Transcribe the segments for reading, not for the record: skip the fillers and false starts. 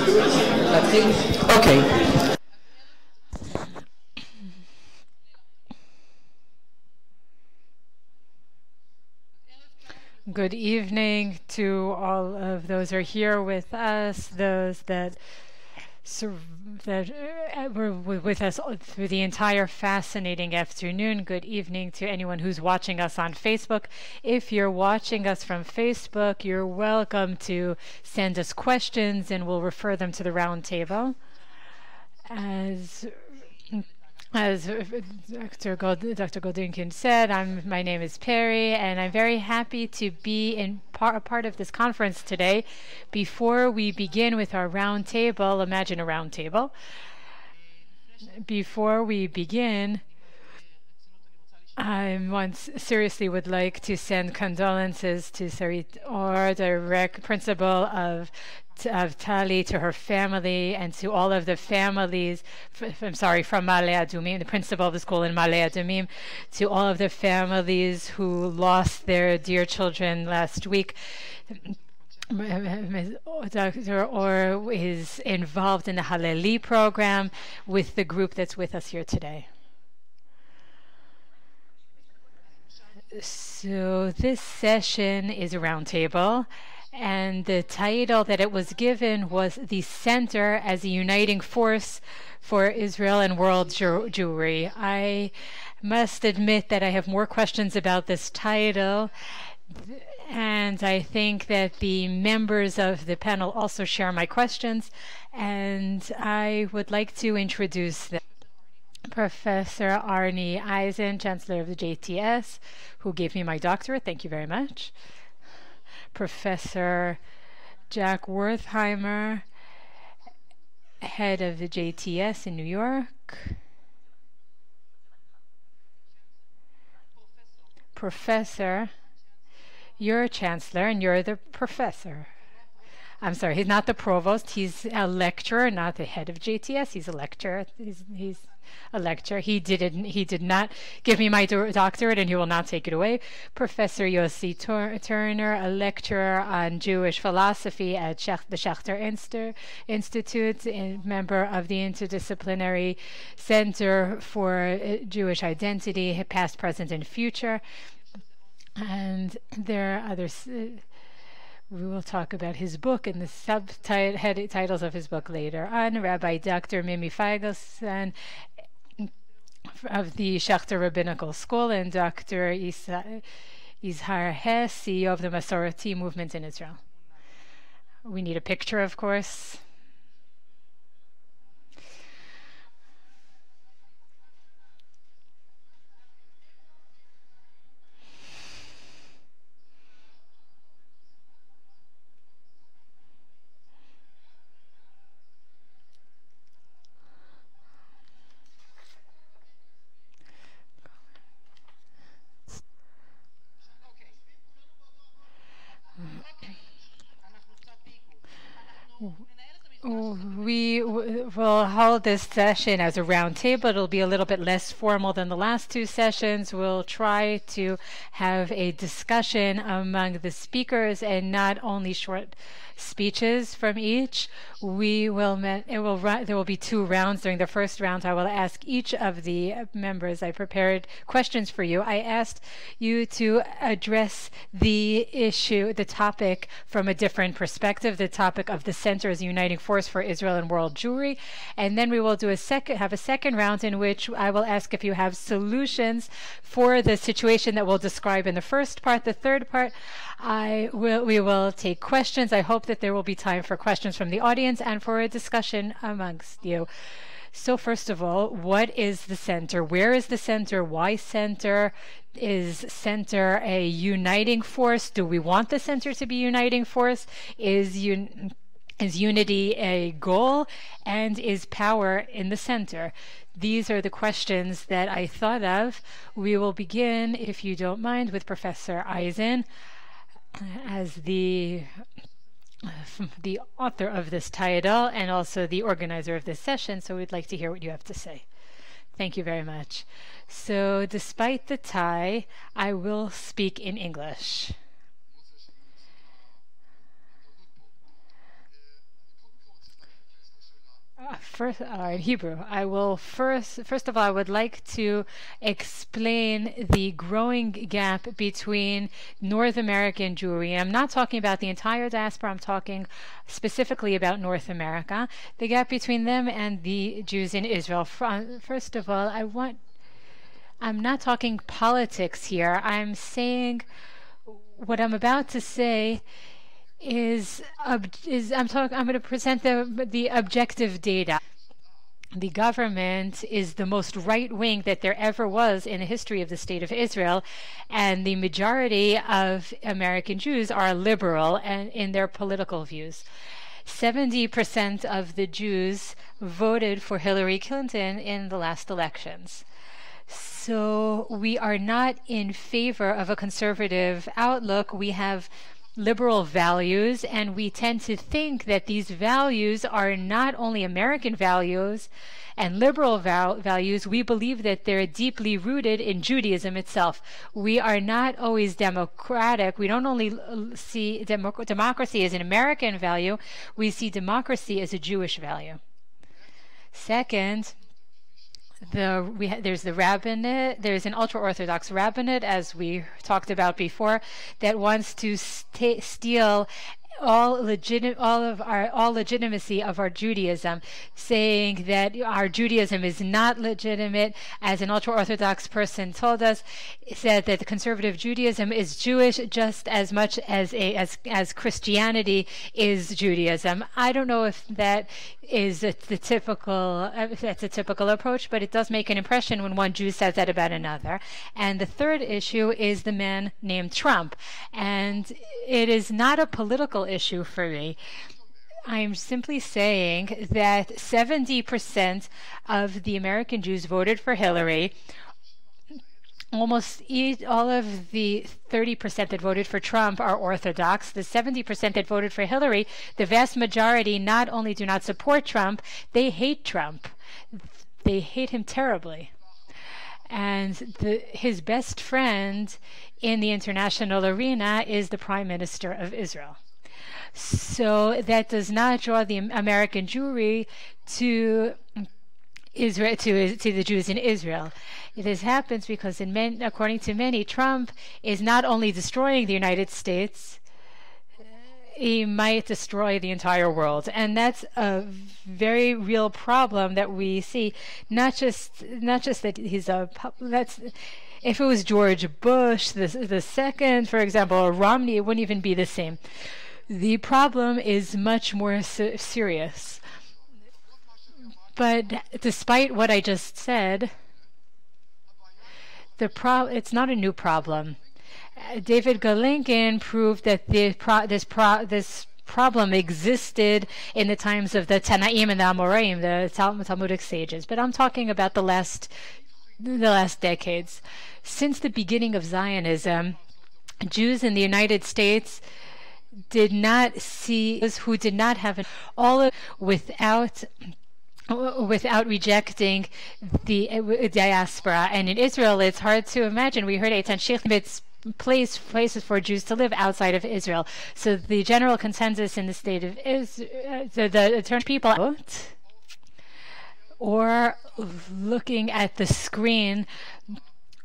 Okay. Good evening to all of those who are here with us, those that were with us through the entire fascinating afternoon. Good evening to anyone who's watching us on Facebook. If you're watching us from Facebook, you're welcome to send us questions and we'll refer them to the round table. As Dr. Goldinkin said, my name is Peri, and I'm very happy to be a part of this conference today. Before we begin with our round table, imagine a round table. Before we begin, I seriously would like to send condolences to Sarit Or, the principal of TALI, to her family and to all of the families, from Ma'ale Adumim, the principal of the school in Ma'ale Adumim, to all of the families who lost their dear children last week. Dr. Or is involved in the Haleli program with the group that's with us here today. So this session is a roundtable, and the title that it was given was The Center as a Uniting Force for Israel and World Jewry. I must admit that I have more questions about this title, and I think that the members of the panel also share my questions, and I would like to introduce them. Professor Arnie Eisen, Chancellor of the JTS, who gave me my doctorate. Thank you very much. Professor Jack Wertheimer, head of the JTS in New York. Professor, you're a chancellor and you're the professor. I'm sorry, he's not the provost. He's a lecturer, not the head of JTS. He's a lecturer. He's a lecturer. He did not give me my doctorate, and he will not take it away. Professor Yossi Turner, a lecturer on Jewish philosophy at the Schechter Institute, a member of the Interdisciplinary Center for Jewish Identity, past, present, and future. And there are others. We will talk about his book and the subtitles of his book later on. Rabbi Dr. Mimi Feigelson of the Schechter Rabbinical School, and Dr. Yizhar Hess, CEO of the Masorti movement in Israel. We need a picture, of course. We will hold this session as a round table. It'll be a little bit less formal than the last two sessions. We'll try to have a discussion among the speakers and not only short speeches from each. There will be two rounds. During the first round, I will ask each of the members. I prepared questions for you. I asked you to address the issue, the topic, from a different perspective, the topic of the Center as a Uniting Force for Israel and World Jewry. And then we will do have a second round in which I will ask if you have solutions for the situation that we'll describe in the first part. The third part, we will take questions. I hope that there will be time for questions from the audience and for a discussion amongst you. So first of all, what is the center? Where is the center? Why center? Is center a uniting force? Do we want the center to be a uniting force? Is unity a goal? And is power in the center? These are the questions that I thought of. We will begin, if you don't mind, with Professor Eisen as the author of this title and also the organizer of this session, so we'd like to hear what you have to say. Thank you very much. So despite the tie, I will speak in English. In Hebrew, first of all, I would like to explain the growing gap between North American Jewry. I'm not talking about the entire diaspora. I'm talking specifically about North America. The gap between them and the Jews in Israel. First of all, I'm not talking politics here. I'm saying what I'm about to say I'm going to present the objective data. The government is the most right-wing that there ever was in the history of the State of Israel, and the majority of American Jews are liberal and in their political views. 70% of the Jews voted for Hillary Clinton in the last elections. So we are not in favor of a conservative outlook. We have liberal values, and we tend to think that these values are not only American values and liberal values. We believe that they're deeply rooted in Judaism itself. We are not always democratic. We don't only see democracy as an American value, we see democracy as a Jewish value. Second, there's the rabbinate, there's an ultra-Orthodox rabbinate, as we talked about before, that wants to steal all legitimacy of our Judaism, saying that our Judaism is not legitimate. As an ultra-Orthodox person told us, said that the conservative Judaism is Jewish just as much as Christianity is Judaism. I don't know if that is that's a typical approach, but it does make an impression when one Jew says that about another. And the third issue is the man named Trump, and it is not a political issue for me. I'm simply saying that 70% of the American Jews voted for Hillary. Almost all of the 30% that voted for Trump are Orthodox. The 70% that voted for Hillary, the vast majority not only do not support Trump, they hate Trump. They hate him terribly. And his best friend in the international arena is the Prime Minister of Israel. So that does not draw the American Jewry to Israel, to the Jews in Israel. This happens because, according to many, Trump is not only destroying the United States, he might destroy the entire world, and that's a very real problem that we see. Not just that he's if it was George Bush the second, for example, or Romney, it wouldn't even be the same. The problem is much more serious. But despite what I just said, it's not a new problem. David Galinkin proved that this problem existed in the times of the Tanaim and the Amoraim, the Talmudic sages. But I'm talking about the last decades. Since the beginning of Zionism, Jews in the United States did not see who did not have without rejecting the diaspora. And in Israel, it's hard to imagine. We heard Eitan Sheikhmit's places for Jews to live outside of Israel. So the general consensus in the state of Israel, the term people, or looking at the screen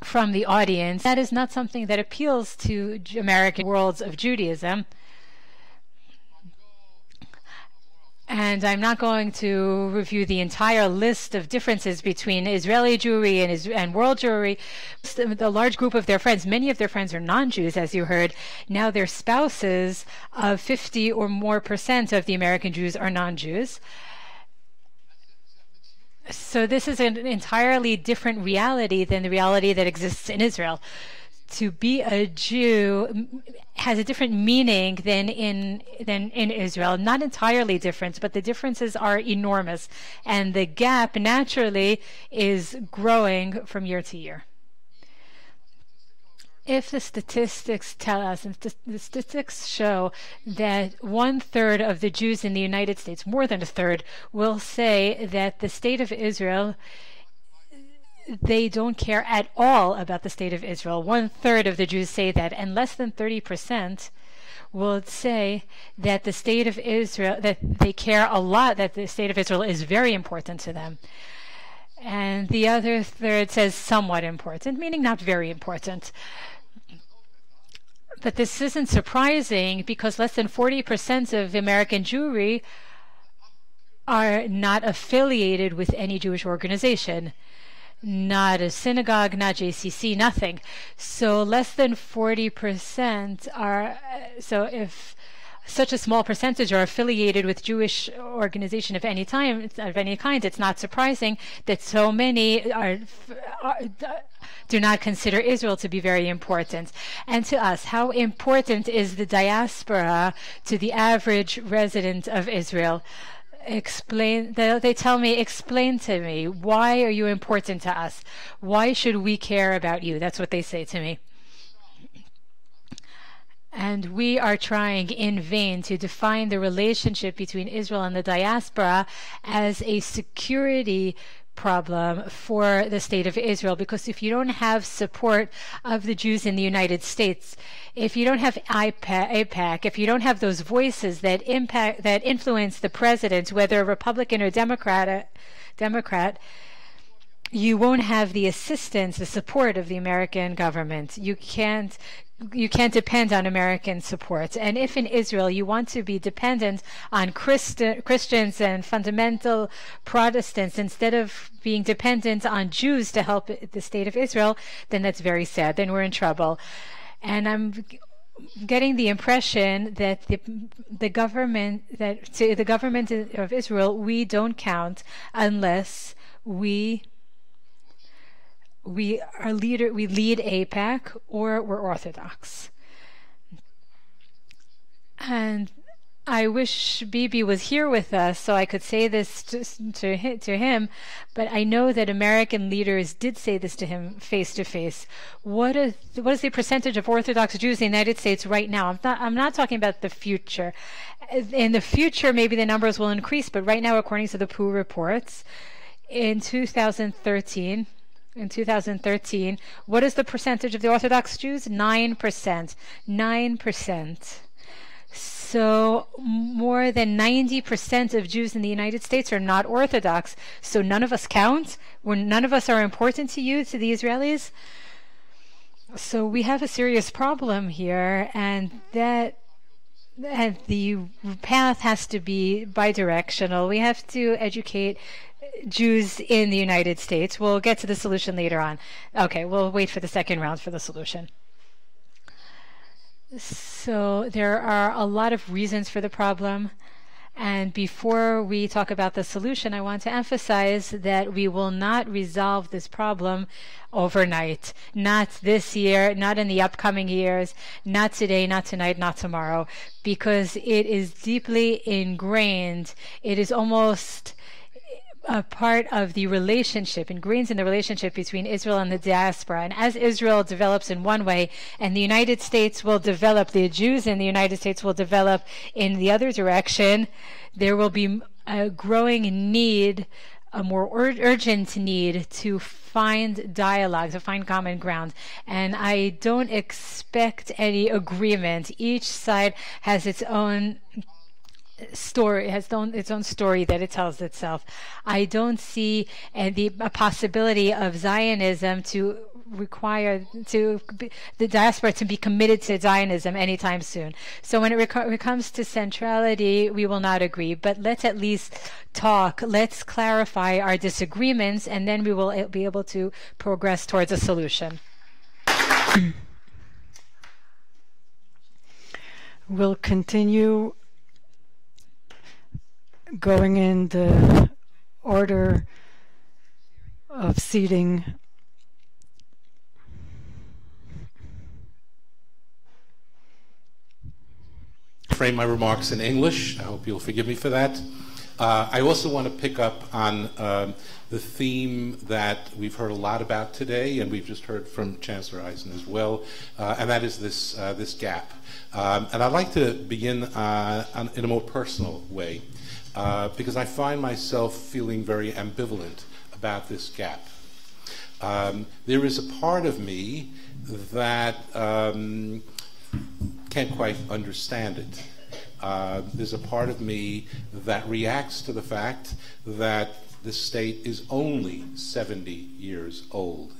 from the audience, that is not something that appeals to American worlds of Judaism. And I'm not going to review the entire list of differences between Israeli Jewry and world Jewry. The large group of their friends, many of their friends are non-Jews, as you heard. Now their spouses of 50 or more % of the American Jews are non-Jews. So this is an entirely different reality than the reality that exists in Israel. To be a Jew has a different meaning than in Israel. Not entirely different, but the differences are enormous, and the gap naturally is growing from year to year. If the statistics tell us, and the statistics show that 1/3 of the Jews in the United States, more than a third, will say that the state of Israel, they don't care at all about the state of Israel. 1/3 of the Jews say that, and less than 30% would say that the state of Israel, that they care a lot, that the state of Israel is very important to them. And the other third says somewhat important, meaning not very important. But this isn't surprising because less than 40% of American Jewry are not affiliated with any Jewish organization. Not a synagogue, not JCC, nothing. So less than 40% are, so if such a small percentage are affiliated with Jewish organization of any kind, it's not surprising that so many do not consider Israel to be very important. And to us, how important is the diaspora to the average resident of Israel? They tell me, explain to me, why are you important to us? Why should we care about you? That's what they say to me. And we are trying in vain to define the relationship between Israel and the diaspora as a security problem for the state of Israel, because if you don't have support of the Jews in the United States, if you don't have AIPAC, if you don't have those voices that influence the president, whether Republican or Democrat, you won't have the assistance, the support of the American government. You can't depend on American support. And if in Israel you want to be dependent on Christians and fundamental Protestants instead of being dependent on Jews to help the state of Israel, then that's very sad. Then we're in trouble. And I'm getting the impression that the government of Israel, we don't count unless we lead AIPAC or we're Orthodox. And I wish Bibi was here with us so I could say this to him, but I know that American leaders did say this to him face to face. What is the percentage of Orthodox Jews in the United States right now? I'm not talking about the future. In the future, maybe the numbers will increase, but right now, according to the Pew reports, in 2013, what is the percentage of the Orthodox Jews? 9%. 9%. So more than 90% of Jews in the United States are not Orthodox. So none of us count? None of us are important to you, to the Israelis? So we have a serious problem here, and the path has to be bidirectional. We have to educate Jews in the United States. We'll get to the solution later on. Okay, we'll wait for the second round for the solution. So there are a lot of reasons for the problem. And before we talk about the solution, I want to emphasize that we will not resolve this problem overnight. Not this year, not in the upcoming years, not today, not tonight, not tomorrow, because it is deeply ingrained. It is almost a part of the relationship, ingrained in the relationship between Israel and the diaspora. And as Israel develops in one way, and the United States will develop, the Jews in the United States will develop in the other direction, there will be a growing need, a more urgent need to find dialogue, to find common ground. And I don't expect any agreement. Each side has its own story, has its own story that it tells itself. I don't see a possibility of Zionism to require the diaspora to be committed to Zionism anytime soon. So when it comes to centrality, we will not agree. But let's at least talk. Let's clarify our disagreements, and then we will be able to progress towards a solution. We'll continue going in the order of seating. Frame my remarks in English. I hope you'll forgive me for that. I also want to pick up on the theme that we've heard a lot about today, and we've just heard from Chancellor Eisen as well, and that is this gap. And I'd like to begin in a more personal way, because I find myself feeling very ambivalent about this gap. There is a part of me that can't quite understand it. There's a part of me that reacts to the fact that the state is only 70 years old.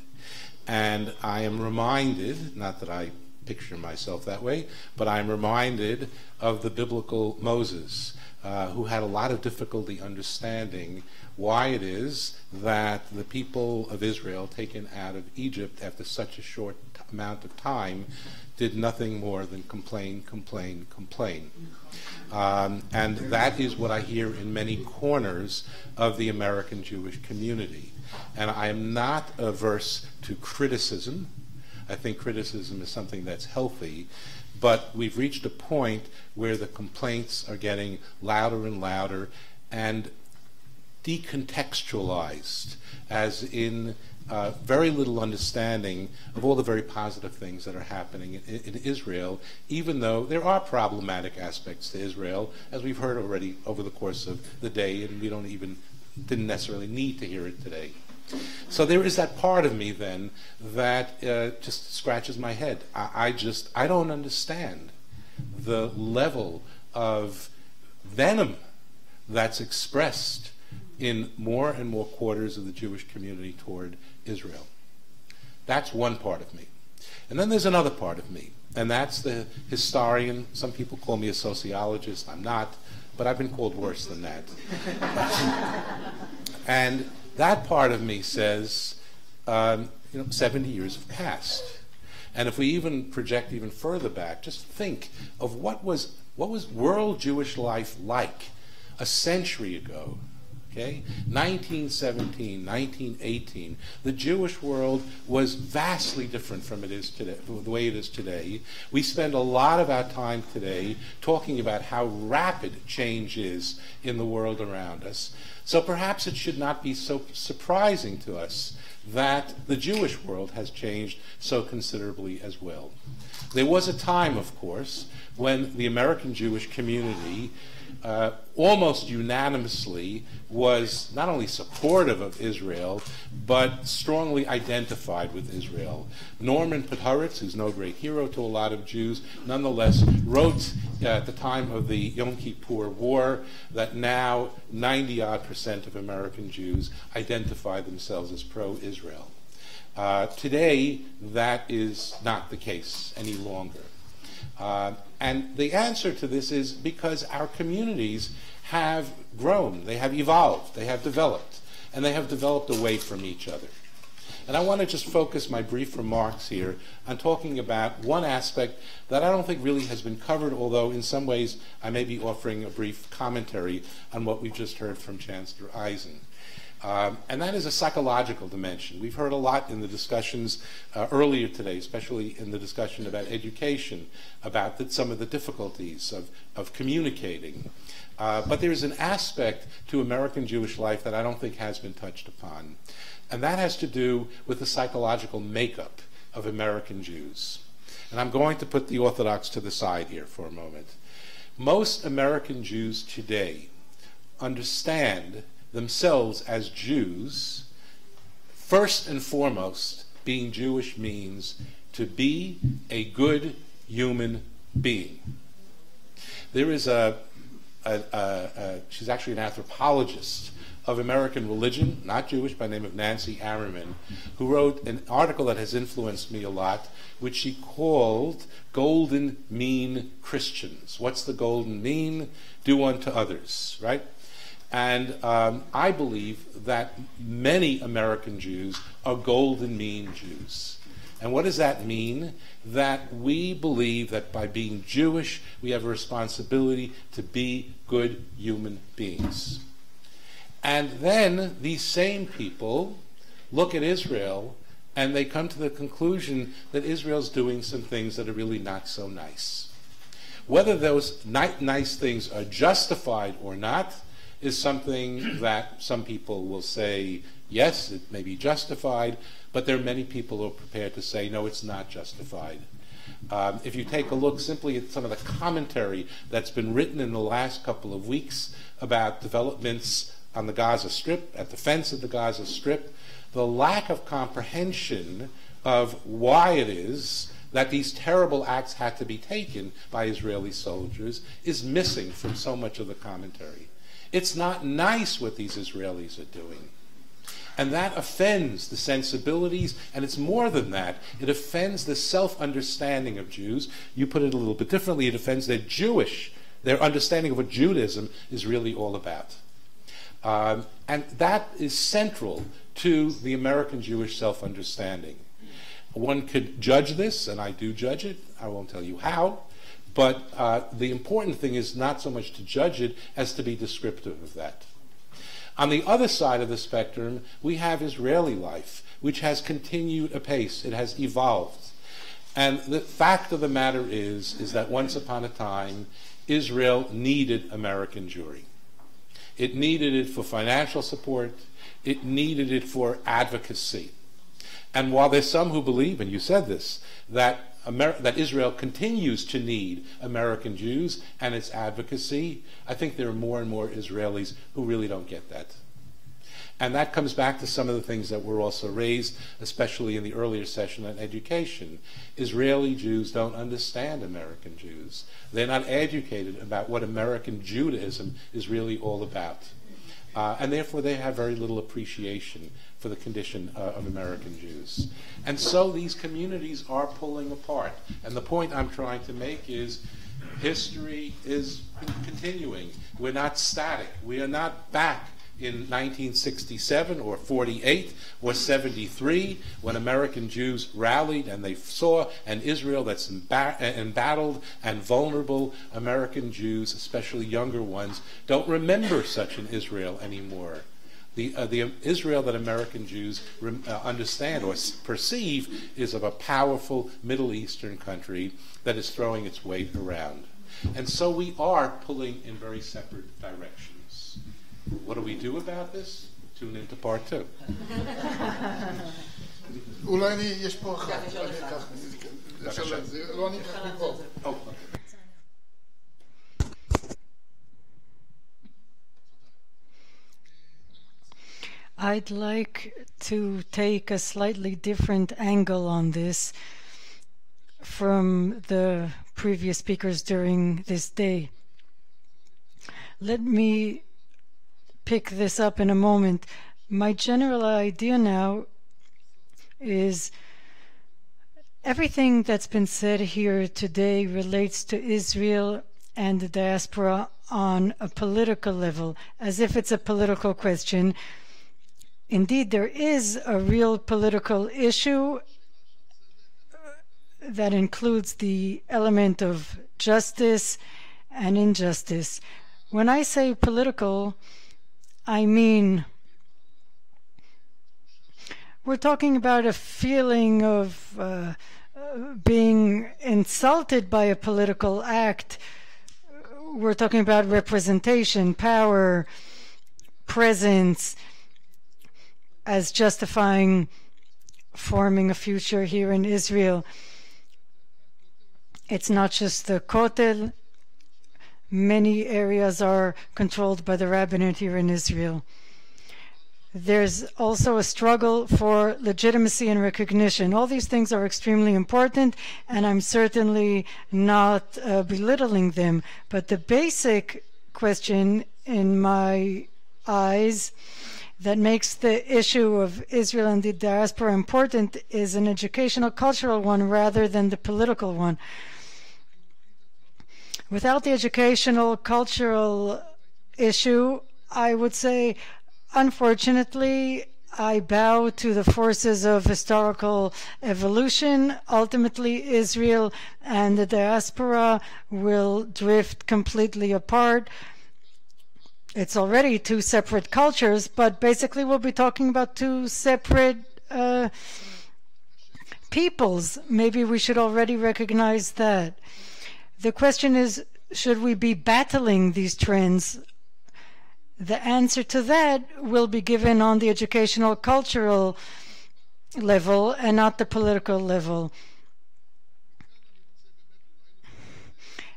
And I am reminded, not that I picture myself that way, but I'm reminded of the biblical Moses, who had a lot of difficulty understanding why it is that the people of Israel taken out of Egypt after such a short amount of time did nothing more than complain, complain, complain. And that is what I hear in many corners of the American Jewish community. And I am not averse to criticism. I think criticism is something that's healthy, but we've reached a point where the complaints are getting louder and louder and decontextualized, as in very little understanding of all the very positive things that are happening in Israel, even though there are problematic aspects to Israel, as we've heard already over the course of the day, and we didn't necessarily need to hear it today. So there is that part of me then that just scratches my head. I don't understand the level of venom that's expressed in more and more quarters of the Jewish community toward Israel. That's one part of me. And then there's another part of me, and that's the historian. Some people call me a sociologist. I'm not, but I've been called worse than that. And that part of me says, 70 years have passed. And if we even project even further back, just think of what was world Jewish life like a century ago. Okay? 1917, 1918, the Jewish world was vastly different from it is today, the way it is today. We spend a lot of our time today talking about how rapid change is in the world around us. So perhaps it should not be so surprising to us that the Jewish world has changed so considerably as well. There was a time, of course, when the American Jewish community almost unanimously was not only supportive of Israel, but strongly identified with Israel. Norman Podhoretz, who's no great hero to a lot of Jews, nonetheless wrote at the time of the Yom Kippur War that now 90-odd% of American Jews identify themselves as pro-Israel. Today, that is not the case any longer. And the answer to this is because our communities have grown, they have evolved, they have developed, and they have developed away from each other. And I want to just focus my brief remarks here on talking about one aspect that I don't think really has been covered, although in some ways I may be offering a brief commentary on what we've just heard from Chancellor Eisen. And that is a psychological dimension. We've heard a lot in the discussions earlier today, especially in the discussion about education, about some of the difficulties of communicating. But there's an aspect to American Jewish life that I don't think has been touched upon. And that has to do with the psychological makeup of American Jews. And I'm going to put the Orthodox to the side here for a moment. Most American Jews today understand themselves as Jews. First and foremost, being Jewish means to be a good human being. There is she's actually an anthropologist of American religion, not Jewish, by the name of Nancy Harriman, who wrote an article that has influenced me a lot, which she called Golden Mean Christians. What's the golden mean? Do unto others, right? And I believe that many American Jews are golden mean Jews. And what does that mean? That we believe that by being Jewish, we have a responsibility to be good human beings. And then these same people look at Israel and they come to the conclusion that Israel's doing some things that are really not so nice. Whether those nice things are justified or not is something that some people will say, yes, it may be justified, but there are many people who are prepared to say, no, it's not justified. If you take a look simply at some of the commentary that's been written in the last couple of weeks about developments on the Gaza Strip, at the fence of the Gaza Strip, the lack of comprehension of why it is that these terrible acts had to be taken by Israeli soldiers is missing from so much of the commentary. It's not nice what these Israelis are doing. And that offends the sensibilities, and it's more than that. It offends the self-understanding of Jews. You put it a little bit differently. It offends their understanding of what Judaism is really all about. And that is central to the American Jewish self-understanding. One could judge this, and I do judge it. I won't tell you how. But the important thing is not so much to judge it as to be descriptive of that. On the other side of the spectrum, we have Israeli life, which has continued apace. It has evolved. And the fact of the matter is that once upon a time, Israel needed American Jewry. It needed it for financial support. It needed it for advocacy. And while there's some who believe, and you said this, that Israel continues to need American Jews and its advocacy, I think there are more and more Israelis who really don't get that. And that comes back to some of the things that were also raised, especially in the earlier session on education. Israeli Jews don't understand American Jews. They're not educated about what American Judaism is really all about. And therefore they have very little appreciation for the condition of American Jews. And so these communities are pulling apart. And the point I'm trying to make is history is continuing. We're not static. We are not back in 1967 or 48 or 73 when American Jews rallied and they saw an Israel that's embattled and vulnerable. American Jews, especially younger ones, don't remember such an Israel anymore. The Israel that American Jews understand or perceive is of a powerful Middle Eastern country that is throwing its weight around. And so we are pulling in very separate directions. What do we do about this? Tune into part 2. I'd like to take a slightly different angle on this from the previous speakers during this day. Let me pick this up in a moment. My general idea now is everything that's been said here today relates to Israel and the diaspora on a political level, as if it's a political question. Indeed, there is a real political issue that includes the element of justice and injustice. When I say political, I mean we're talking about a feeling of being insulted by a political act. We're talking about representation, power, presence, as justifying forming a future here in Israel. It's not just the Kotel. Many areas are controlled by the rabbinate here in Israel. There's also a struggle for legitimacy and recognition. All these things are extremely important, and I'm certainly not belittling them. But the basic question in my eyes that makes the issue of Israel and the diaspora important is an educational, cultural one rather than the political one. Without the educational, cultural issue, I would say, unfortunately, I bow to the forces of historical evolution. Ultimately, Israel and the diaspora will drift completely apart. It's already two separate cultures, but basically we'll be talking about two separate peoples. Maybe we should already recognize that. The question is, should we be battling these trends? The answer to that will be given on the educational, cultural level and not the political level.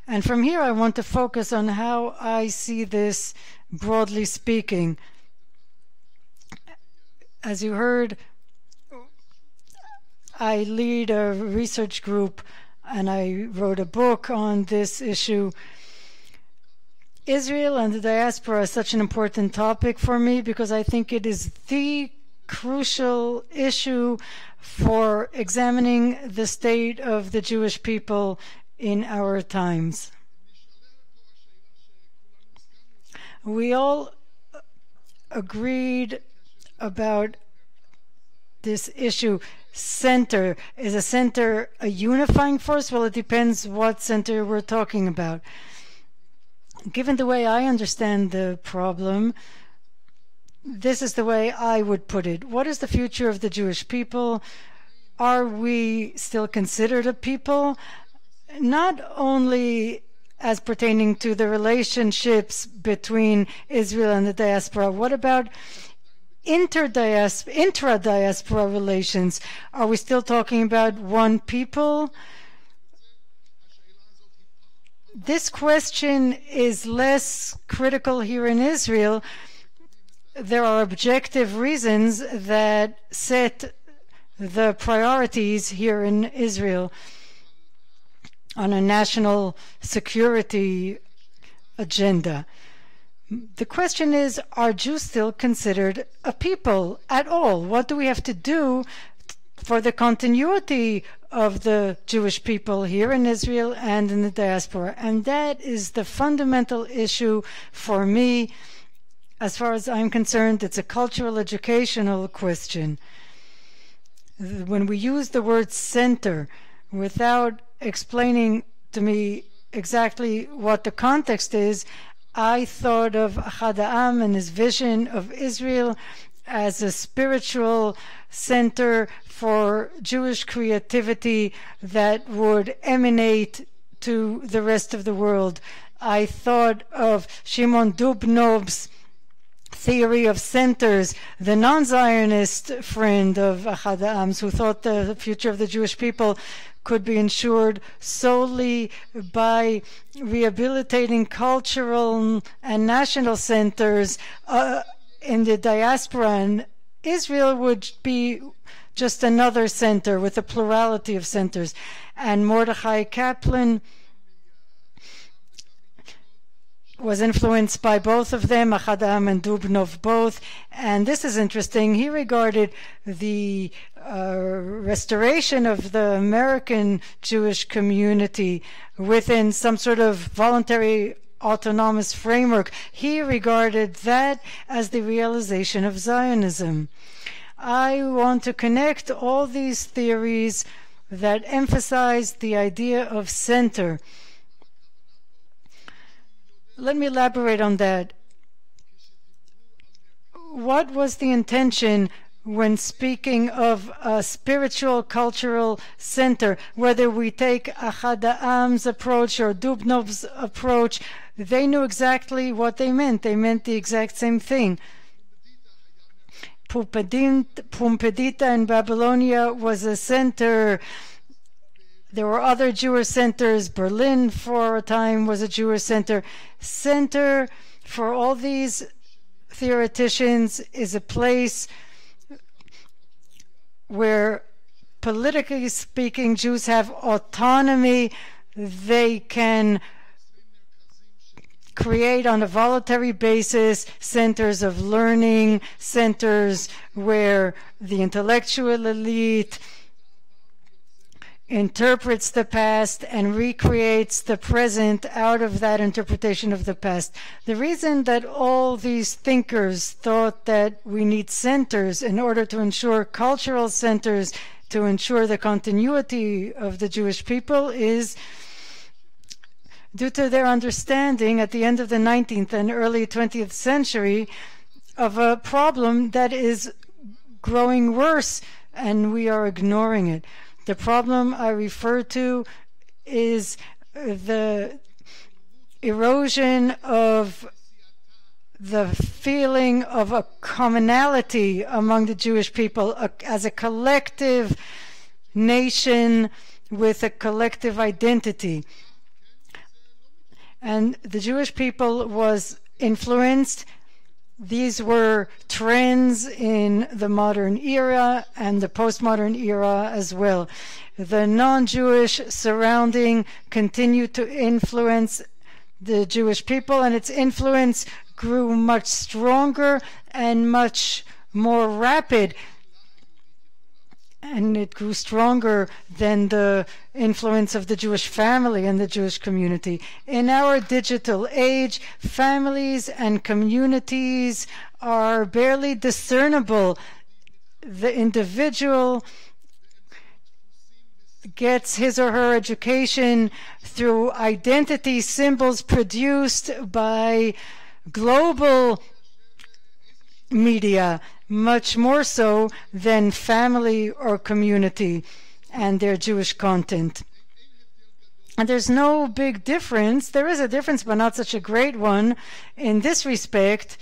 And from here I want to focus on how I see this broadly speaking. As you heard, I lead a research group and I wrote a book on this issue. Israel and the diaspora is such an important topic for me because I think it is the crucial issue for examining the state of the Jewish people in our times. We all agreed about this issue. Center. Is a center a unifying force? Well, it depends what center we're talking about. Given the way I understand the problem, this is the way I would put it. What is the future of the Jewish people? Are we still considered a people? Not only as pertaining to the relationships between Israel and the diaspora. What about intra-diaspora relations? Are we still talking about one people? This question is less critical here in Israel. There are objective reasons that set the priorities here in Israel on a national security agenda. The question is, are Jews still considered a people at all? What do we have to do for the continuity of the Jewish people here in Israel and in the diaspora? And that is the fundamental issue for me. As far as I'm concerned, it's a cultural educational question. When we use the word center without explaining to me exactly what the context is, I thought of Achad Ha'am and his vision of Israel as a spiritual center for Jewish creativity that would emanate to the rest of the world. I thought of Shimon Dubnov's theory of centers, the non-Zionist friend of Achad Ha'am, who thought the future of the Jewish people could be ensured solely by rehabilitating cultural and national centers in the diaspora, and Israel would be just another center with a plurality of centers. And Mordechai Kaplan was influenced by both of them, Achad Ha'am and Dubnov both, and this is interesting. He regarded the restoration of the American Jewish community within some sort of voluntary autonomous framework. He regarded that as the realization of Zionism. I want to connect all these theories that emphasize the idea of center. Let me elaborate on that. What was the intention when speaking of a spiritual cultural center? Whether we take Achad Ha'am's approach or Dubnov's approach, they knew exactly what they meant. They meant the exact same thing. Pumbedita in Babylonia was a center. There were other Jewish centers. Berlin for a time was a Jewish center. Center for all these theoreticians is a place where, politically speaking, Jews have autonomy. They can create on a voluntary basis centers of learning, centers where the intellectual elite interprets the past and recreates the present out of that interpretation of the past. The reason that all these thinkers thought that we need centers in order to ensure cultural centers to ensure the continuity of the Jewish people is due to their understanding at the end of the 19th and early 20th century of a problem that is growing worse and we are ignoring it. The problem I refer to is the erosion of the feeling of a commonality among the Jewish people as a collective nation with a collective identity. And the Jewish people was influenced these were trends in the modern era and the postmodern era as well. The non-Jewish surrounding continued to influence the Jewish people, and its influence grew much stronger and much more rapid, and it grew stronger than the influence of the Jewish family and the Jewish community. In our digital age, families and communities are barely discernible. The individual gets his or her education through identity symbols produced by global media, much more so than family or community and their Jewish content. And there's no big difference. There is a difference, but not such a great one in this respect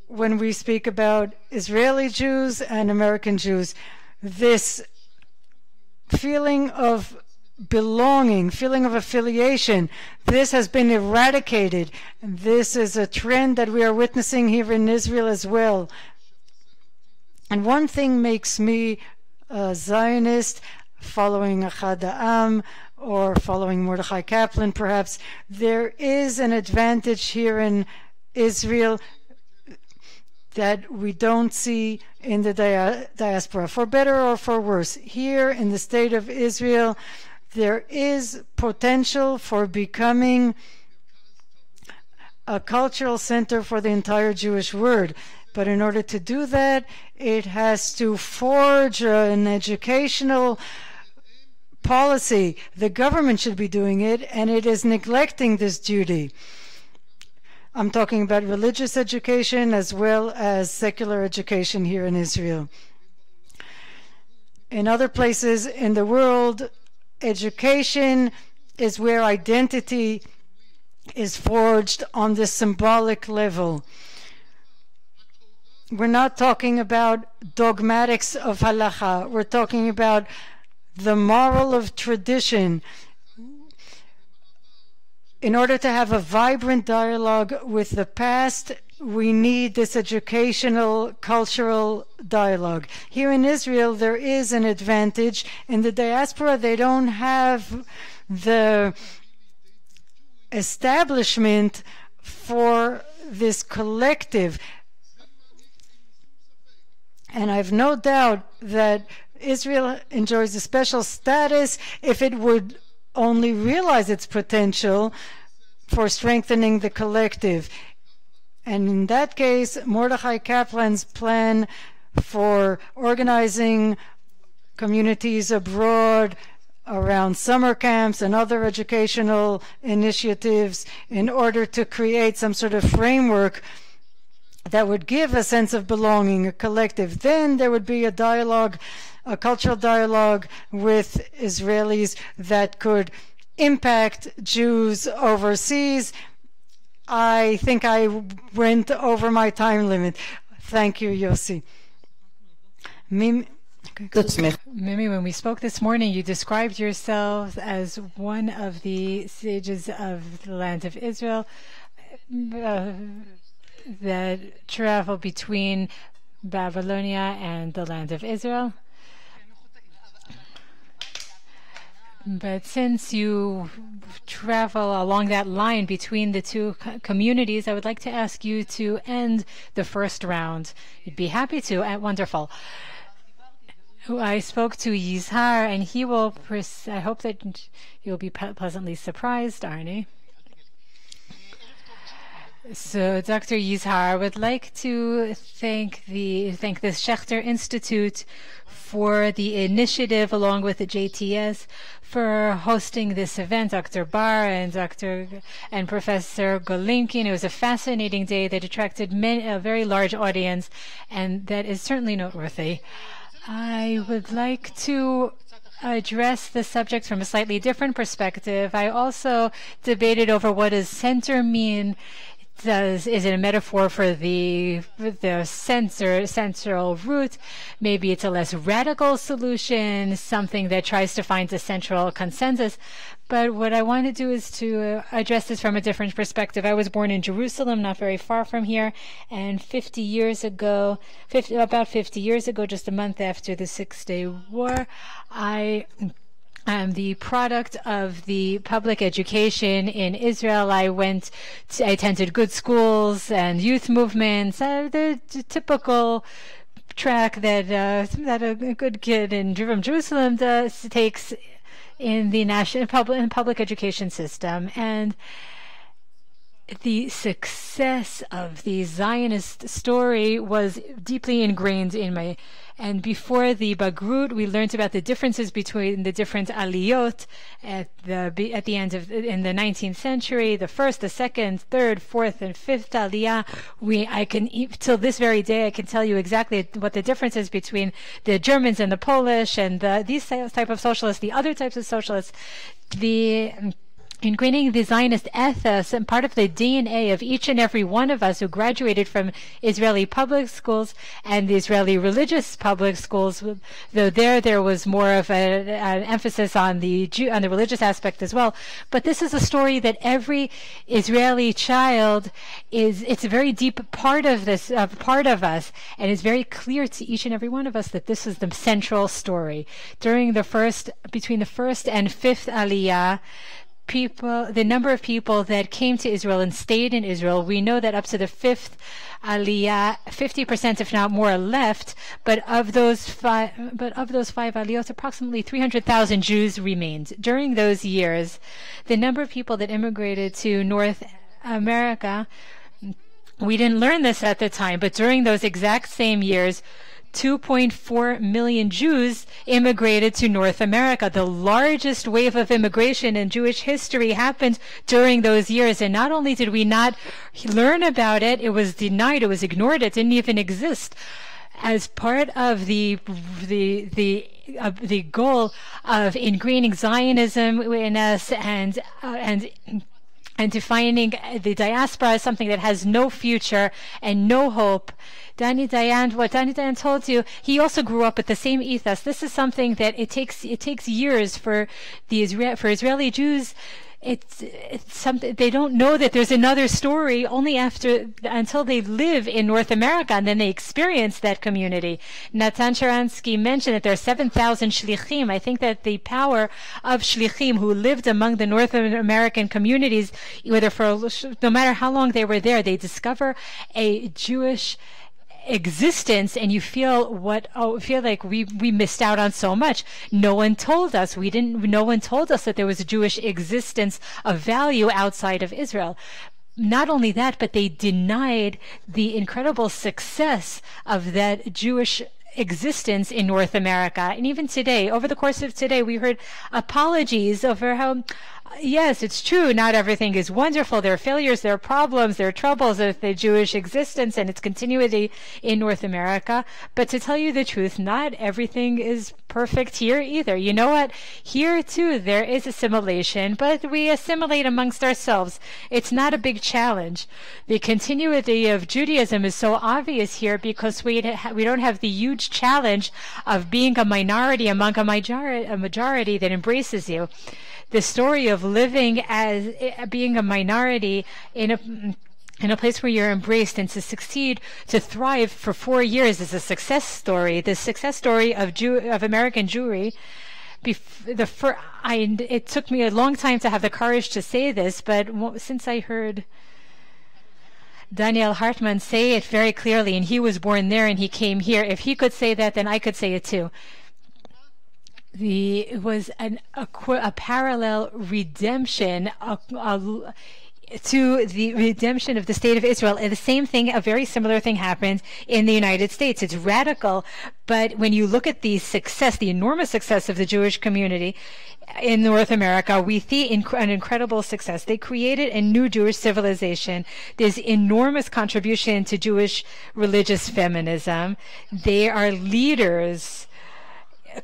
when we speak about Israeli Jews and American Jews. This feeling of belonging, feeling of affiliation, this has been eradicated. This is a trend that we are witnessing here in Israel as well. And one thing makes me a Zionist, following Achad Ha'am or following Mordechai Kaplan perhaps. There is an advantage here in Israel that we don't see in the diaspora, for better or for worse. Here in the state of Israel, there is potential for becoming a cultural center for the entire Jewish world. But in order to do that, it has to forge an educational policy. The government should be doing it, and it is neglecting this duty. I'm talking about religious education as well as secular education here in Israel. In other places in the world, education is where identity is forged on the symbolic level. We're not talking about dogmatics of halacha. We're talking about the moral of tradition. In order to have a vibrant dialogue with the past, we need this educational, cultural dialogue. Here in Israel, there is an advantage. In the diaspora, they don't have the establishment for this collective. And I have no doubt that Israel enjoys a special status if it would only realize its potential for strengthening the collective. And in that case, Mordechai Kaplan's plan for organizing communities abroad around summer camps and other educational initiatives in order to create some sort of framework that would give a sense of belonging, a collective. Then there would be a dialogue, a cultural dialogue with Israelis that could impact Jews overseas. I think I went over my time limit. Thank you, Yossi. Mimi, when we spoke this morning, you described yourselves as one of the sages of the land of Israel that travel between Babylonia and the land of Israel. But since you travel along that line between the two communities, I would like to ask you to end the first round. You'd be happy to. Wonderful. I spoke to Yizhar, and he will, I hope that you'll be pleasantly surprised, Arnie. So, Dr. Yizhar, I would like to thank the Schechter Institute for the initiative, along with the JTS, for hosting this event. Dr. Bar and Professor Golinkin. It was a fascinating day that attracted a very large audience, and that is certainly noteworthy. I would like to address the subject from a slightly different perspective. I also debated over what does center mean is it a metaphor for the central root? Maybe it's a less radical solution, something that tries to find a central consensus. But what I want to do is to address this from a different perspective. I was born in Jerusalem, not very far from here, and about 50 years ago, just a month after the Six-Day War, I am the product of the public education in Israel. I attended good schools and youth movements, the typical track that a good kid from Jerusalem takes in the national public education system. And the success of the Zionist story was deeply ingrained in my. And before the Bagrut, we learned about the differences between the different aliyot in the 19th century, the first, the second, third, fourth, and fifth aliyah. Till this very day, I can tell you exactly what the difference is between the Germans and the Polish and these type of socialists, the other types of socialists, ingraining the Zionist ethos and part of the DNA of each and every one of us who graduated from Israeli public schools and the Israeli religious public schools, though there was more of an emphasis on the religious aspect as well. But this is a story that every Israeli child it's a very deep part of us, and it's very clear to each and every one of us that this is the central story. Between the first and fifth aliyah, the number of people that came to Israel and stayed in Israel, we know that up to the fifth aliyah, 50%, if not more, left. But of those five aliyot, approximately 300,000 Jews remained. During those years, the number of people that immigrated to North America, we didn't learn this at the time, but during those exact same years, 2.4 million Jews immigrated to North America. The largest wave of immigration in Jewish history happened during those years. And not only did we not learn about it, it was denied, it was ignored, it didn't even exist. As part of the goal of ingraining Zionism in us and defining the diaspora as something that has no future and no hope. What Danny Dayan told you, he also grew up with the same ethos. This is something that it takes years for Israeli Jews. It's something they don't know that there's another story until they live in North America and then they experience that community. Natan Sharansky mentioned that there are 7,000 shlichim. I think that the power of shlichim who lived among the North American communities, no matter how long they were there, they discover a Jewish existence, and you feel like we missed out on so much. No one told us that there was a Jewish existence of value outside of Israel. Not only that, but they denied the incredible success of that Jewish existence in North America. And even today, over the course of today, we heard apologies over how, yes, it's true, not everything is wonderful. There are failures, there are problems, there are troubles of the Jewish existence and its continuity in North America. But to tell you the truth, not everything is perfect here either. You know what? Here too, there is assimilation, but we assimilate amongst ourselves. It's not a big challenge. The continuity of Judaism is so obvious here because we don't have the huge challenge of being a minority among a majority that embraces you. The story of living as being a minority in a place where you're embraced and to succeed, to thrive for 4 years is a success story. The success story of American Jewry. It took me a long time to have the courage to say this, but since I heard Daniel Hartman say it very clearly, and he was born there and he came here, if he could say that, then I could say it too. It was a parallel redemption to the redemption of the state of Israel. And the same thing, a very similar thing happened in the United States. It's radical, but when you look at the success, the enormous success of the Jewish community in North America, we see an incredible success. They created a new Jewish civilization. There's enormous contribution to Jewish religious feminism. They are leaders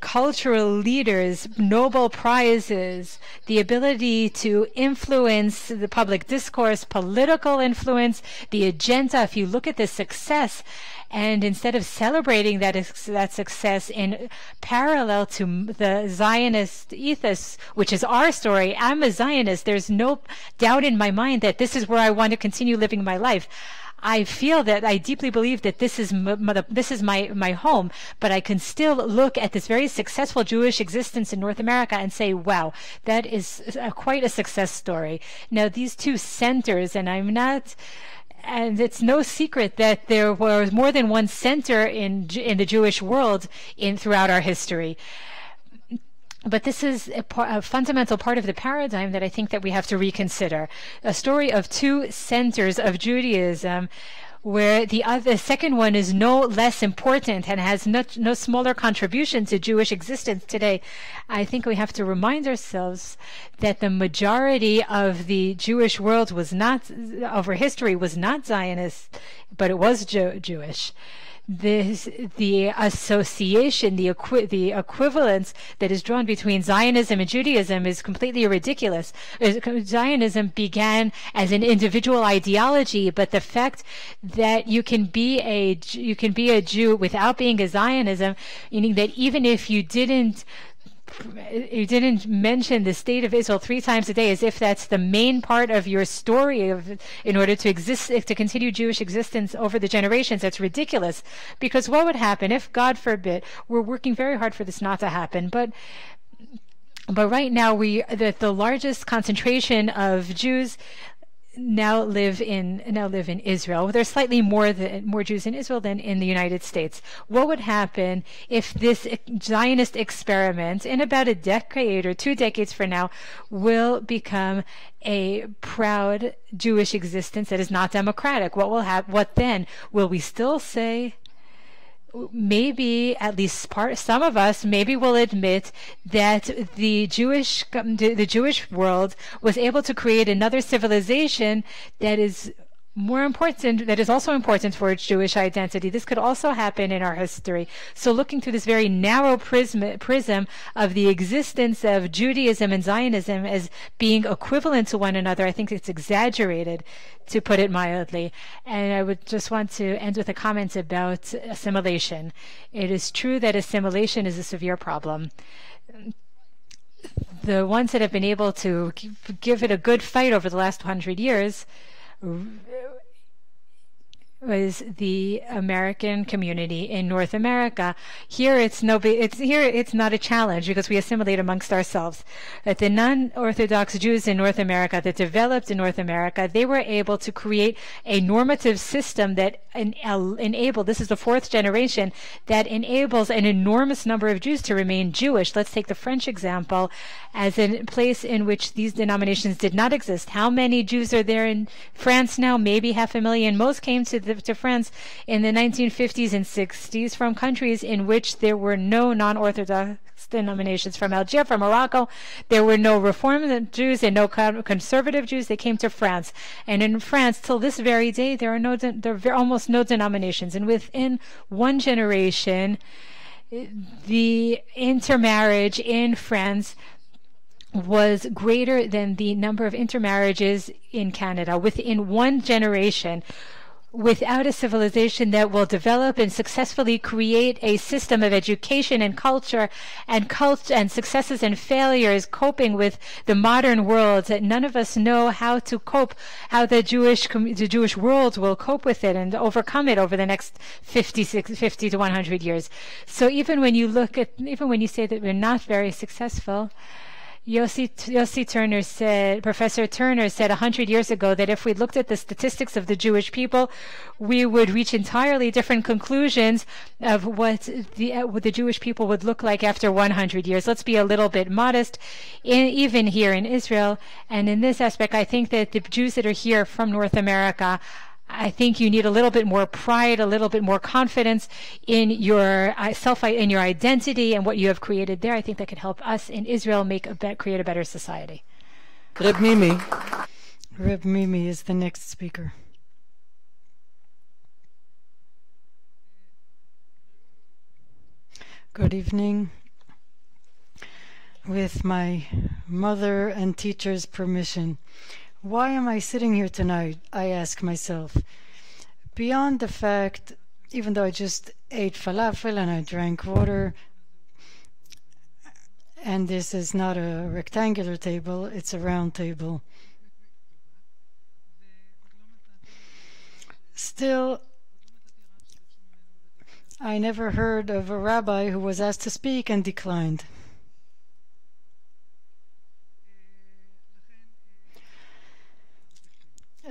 cultural leaders, Nobel Prizes, the ability to influence the public discourse, political influence, the agenda. If you look at the success, and instead of celebrating that success in parallel to the Zionist ethos, which is our story, I'm a Zionist. There's no doubt in my mind that this is where I want to continue living my life. I feel that I deeply believe that this is my home, but I can still look at this very successful Jewish existence in North America and say, wow, that is quite a success story. Now, these two centers, and it's no secret that there was more than one center in the Jewish world throughout our history. But this is a fundamental part of the paradigm that I think that we have to reconsider. A story of two centers of Judaism, where the second one is no less important and has no smaller contribution to Jewish existence today. I think we have to remind ourselves that the majority of the Jewish world over history was not Zionist, but it was Jewish. The association, the equivalence that is drawn between Zionism and Judaism is completely ridiculous. Zionism began as an individual ideology, but the fact that you can be a Jew without being a Zionism, meaning that even if you didn't mention the state of Israel 3 times a day, as if that's the main part of your story in order to continue Jewish existence over the generations. That's ridiculous. Because what would happen if, God forbid, we're working very hard for this not to happen, but right now the largest concentration of Jews now live in Israel. There's slightly more Jews in Israel than in the United States. What would happen if this Zionist experiment, in about a decade or 2 decades from now, will become a proud Jewish existence that is not democratic? What then? Will we still say? Maybe at least some of us maybe will admit that the Jewish world was able to create another civilization that is more important, that is also important for its Jewish identity. This could also happen in our history. So looking through this very narrow prism of the existence of Judaism and Zionism as being equivalent to one another, I think it's exaggerated, to put it mildly. And I would just want to end with a comment about assimilation. It is true that assimilation is a severe problem. The ones that have been able to give it a good fight over the last 100 years was the American community in North America. Here it's not a challenge because we assimilate amongst ourselves. But the non-Orthodox Jews in North America that developed in North America, they were able to create a normative system that enabled, this is the 4th generation, that enables an enormous number of Jews to remain Jewish. Let's take the French example as a place in which these denominations did not exist. How many Jews are there in France now? Maybe 500,000. Most came to France in the 1950s and 60s from countries in which there were no non-Orthodox denominations. From Algeria, from Morocco, there were no Reform Jews and no conservative Jews. They came to France, and in France, till this very day, there are almost no denominations. And within one generation, the intermarriage in France was greater than the number of intermarriages in Canada. Within one generation, without a civilization that will develop and successfully create a system of education and culture and successes and failures, coping with the modern world, that none of us know how to cope, how the Jewish world will cope with it and overcome it over the next 50 to 100 years. So even when you say that we're not very successful, Yossi Turner said, Professor Turner said 100 years ago that if we looked at the statistics of the Jewish people, we would reach entirely different conclusions of what the Jewish people would look like after 100 years. Let's be a little bit modest, even here in Israel. And in this aspect, I think that the Jews that are here from North America, I think you need a little bit more pride, a little bit more confidence in your in your identity and what you have created there. I think that could help us in Israel create a better society. Reb Mimi. Reb Mimi is the next speaker. Good evening. with my mother and teacher's permission. Why am I sitting here tonight? I ask myself. Beyond the fact, even though I just ate falafel and I drank water, and this is not a rectangular table, it's a round table. Still, I never heard of a rabbi who was asked to speak and declined.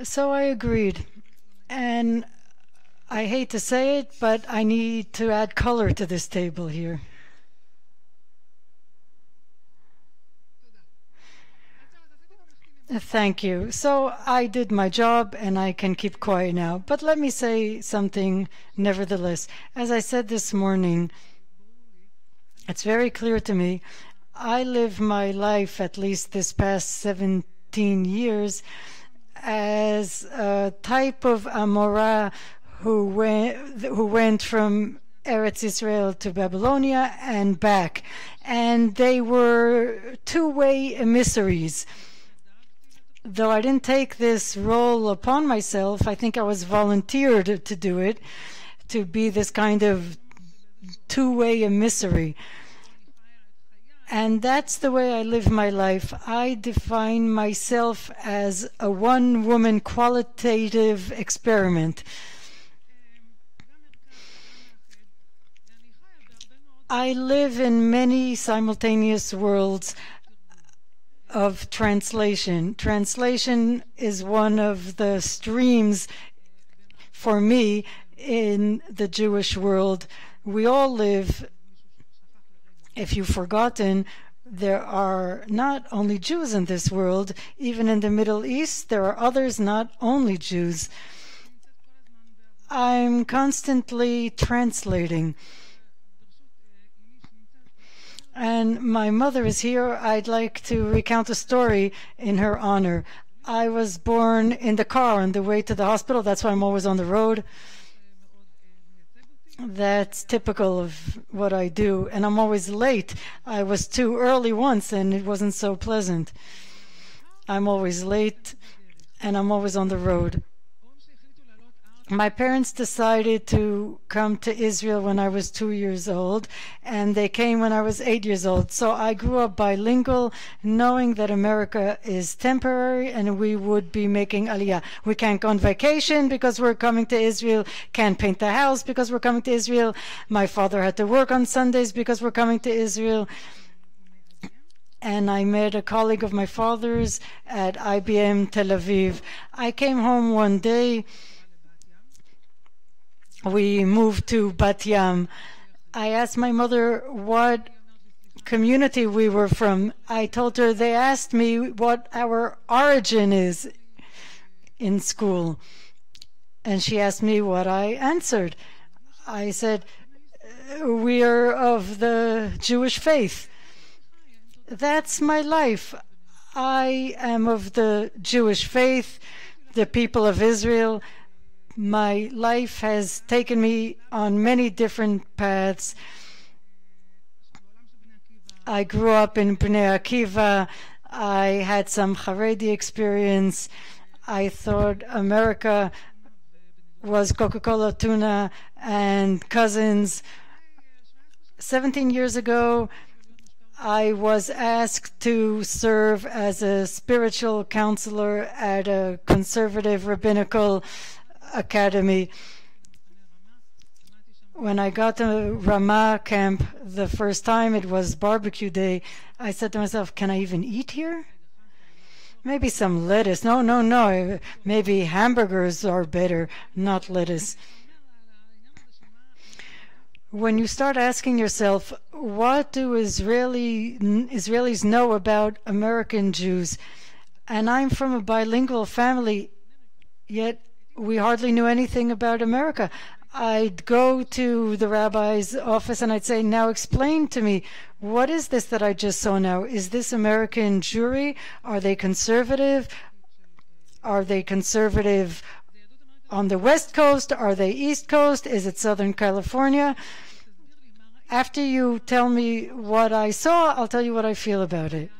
So I agreed, and I hate to say it, but I need to add color to this table here. Thank you. So I did my job and I can keep quiet now. But let me say something nevertheless. As I said this morning, it's very clear to me, I live my life, at least this past 17 years, as a type of Amora who went from Eretz Israel to Babylonia and back. And they were two-way emissaries. Though I didn't take this role upon myself, I think I was volunteered to do it, to be this kind of two-way emissary. And that's the way I live my life. I define myself as a one-woman qualitative experiment. I live in many simultaneous worlds of translation. Translation is one of the streams for me in the Jewish world. We all live, if you've forgotten, there are not only Jews in this world, even in the Middle East, there are others, not only Jews. I'm constantly translating. And my mother is here. I'd like to recount a story in her honor. I was born in the car on the way to the hospital. That's why I'm always on the road. That's typical of what I do. And I'm always late. I was too early once and it wasn't so pleasant. I'm always late and I'm always on the road. My parents decided to come to Israel when I was 2 years old, and they came when I was 8 years old. So I grew up bilingual, knowing that America is temporary and we would be making aliyah. We can't go on vacation because we're coming to Israel, can't paint the house because we're coming to Israel. My father had to work on Sundays because we're coming to Israel. And I met a colleague of my father's at IBM Tel Aviv. I came home one day. We moved to Bat Yam. I asked my mother what community we were from. I told her, they asked me what our origin is in school. And she asked me what I answered. I said, we are of the Jewish faith. That's my life. I am of the Jewish faith, the people of Israel. My life has taken me on many different paths. I grew up in Bnei Akiva. I had some Haredi experience. I thought America was Coca-Cola, tuna, and cousins. 17 years ago, I was asked to serve as a spiritual counselor at a conservative rabbinical academy. When I got to Ramah camp the first time, it was barbecue day. I said to myself, can I even eat here? Maybe some lettuce. No. Maybe hamburgers are better, not lettuce. When you start asking yourself, what do Israelis know about American Jews? And I'm from a bilingual family, yet we hardly knew anything about America. I'd go to the rabbi's office and I'd say, now explain to me, what is this that I just saw now? Is this American Jewry? Are they conservative? Are they conservative on the West Coast? Are they East Coast? Is it Southern California? After you tell me what I saw, I'll tell you what I feel about it.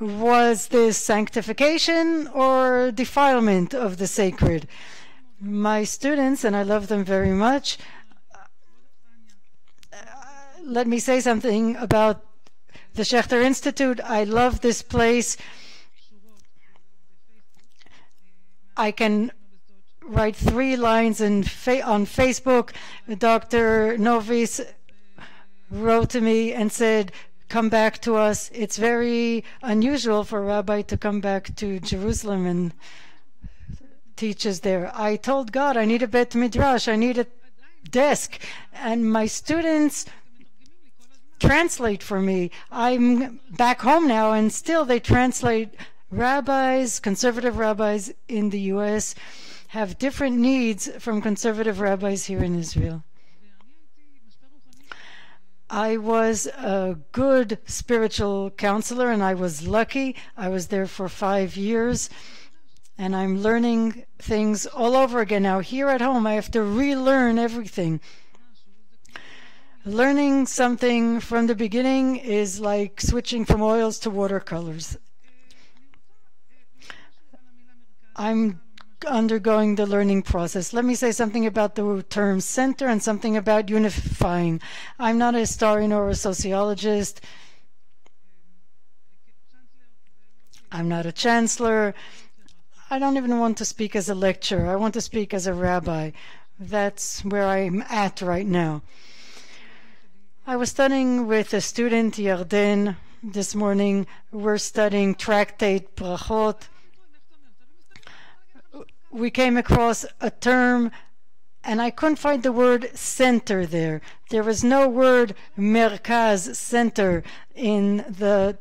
Was this sanctification or defilement of the sacred? My students, and I love them very much, let me say something about the Schechter Institute. I love this place. I can write 3 lines on Facebook. Dr. Novis wrote to me and said, come back to us. It's very unusual for a rabbi to come back to Jerusalem and teaches there. I told God I need a Bet Midrash, I need a desk, and my students translate for me. I'm back home now, and still they translate. Rabbis, conservative rabbis in the U.S. have different needs from conservative rabbis here in Israel. I was a good spiritual counselor, and I was lucky. I was there for 5 years, and I'm learning things all over again now. Here at home, I have to relearn everything. Learning something from the beginning is like switching from oils to watercolors. I'm undergoing the learning process. Let me say something about the term center and something about unifying. I'm not a historian or a sociologist. I'm not a chancellor. I don't even want to speak as a lecturer. I want to speak as a rabbi. That's where I'm at right now. I was studying with a student, Yarden, this morning. We're studying Tractate Brachot. We came across a term, and I couldn't find the word center there. There was no word merkaz, center, in the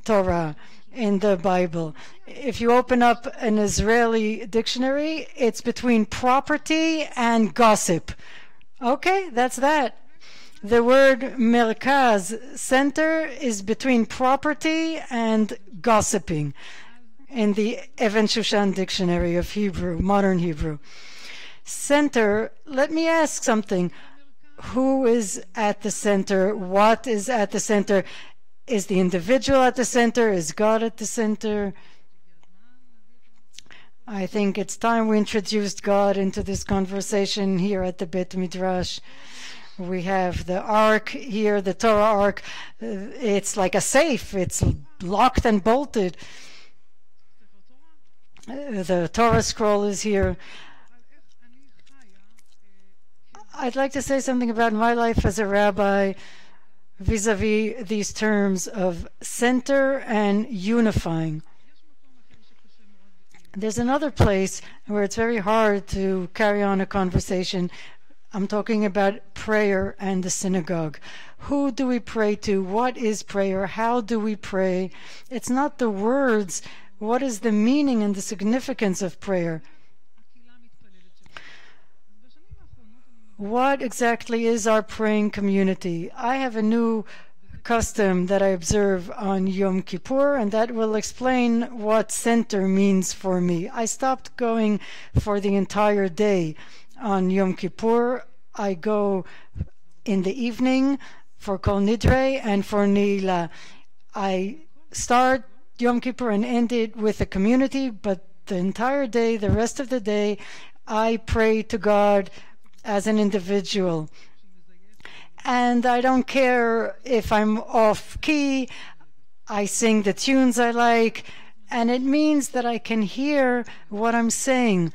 Torah, in the Bible. If you open up an Israeli dictionary, it's between property and gossip. Okay, that's that. The word merkaz, center, is between property and gossiping in the Even Shushan dictionary of Hebrew, modern Hebrew. Center, let me ask something. Who is at the center? What is at the center? Is the individual at the center? Is God at the center? I think it's time we introduced God into this conversation here at the Bet Midrash. We have the Ark here, the Torah Ark. It's like a safe. It's locked and bolted. The Torah scroll is here. I'd like to say something about my life as a rabbi vis-a-vis these terms of center and unifying. There's another place where it's very hard to carry on a conversation. I'm talking about prayer and the synagogue. Who do we pray to? What is prayer? How do we pray? It's not the words. What is the meaning and the significance of prayer? What exactly is our praying community? I have a new custom that I observe on Yom Kippur, and that will explain what center means for me. I stopped going for the entire day on Yom Kippur. I go in the evening for Kol Nidre and for Neila. I start Yom Kippur and end it with a community, but the entire day, the rest of the day, I pray to God as an individual. And I don't care if I'm off key. I sing the tunes I like, and it means that I can hear what I'm saying.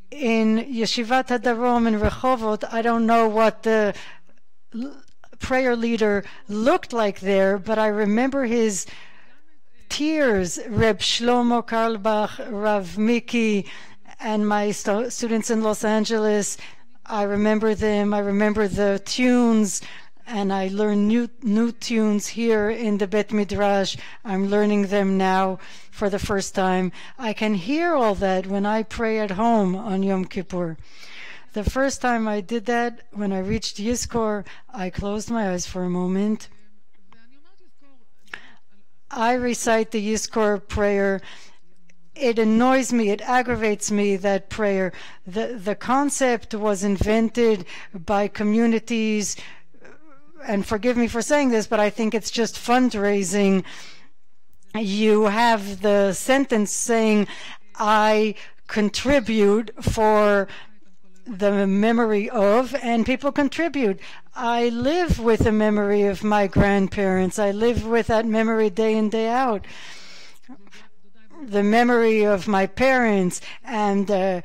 In Yeshivat HaDarom in Rehovot, I don't know what the prayer leader looked like there, but I remember his tears. Reb Shlomo Karlbach, Rav Miki, and my students in Los Angeles, I remember them. I remember the tunes, and I learn new tunes here in the Bet Midrash. I'm learning them now for the first time. I can hear all that when I pray at home on Yom Kippur. The first time I did that, when I reached Yizhar, I closed my eyes for a moment. I recite the Yizhar prayer it annoys me, it aggravates me, that prayer. The concept was invented by communities, and forgive me for saying this, but I think it's just fundraising. You have the sentence saying, I contribute for the memory of, and people contribute. I live with the memory of my grandparents. I live with that memory day in, day out. The memory of my parents and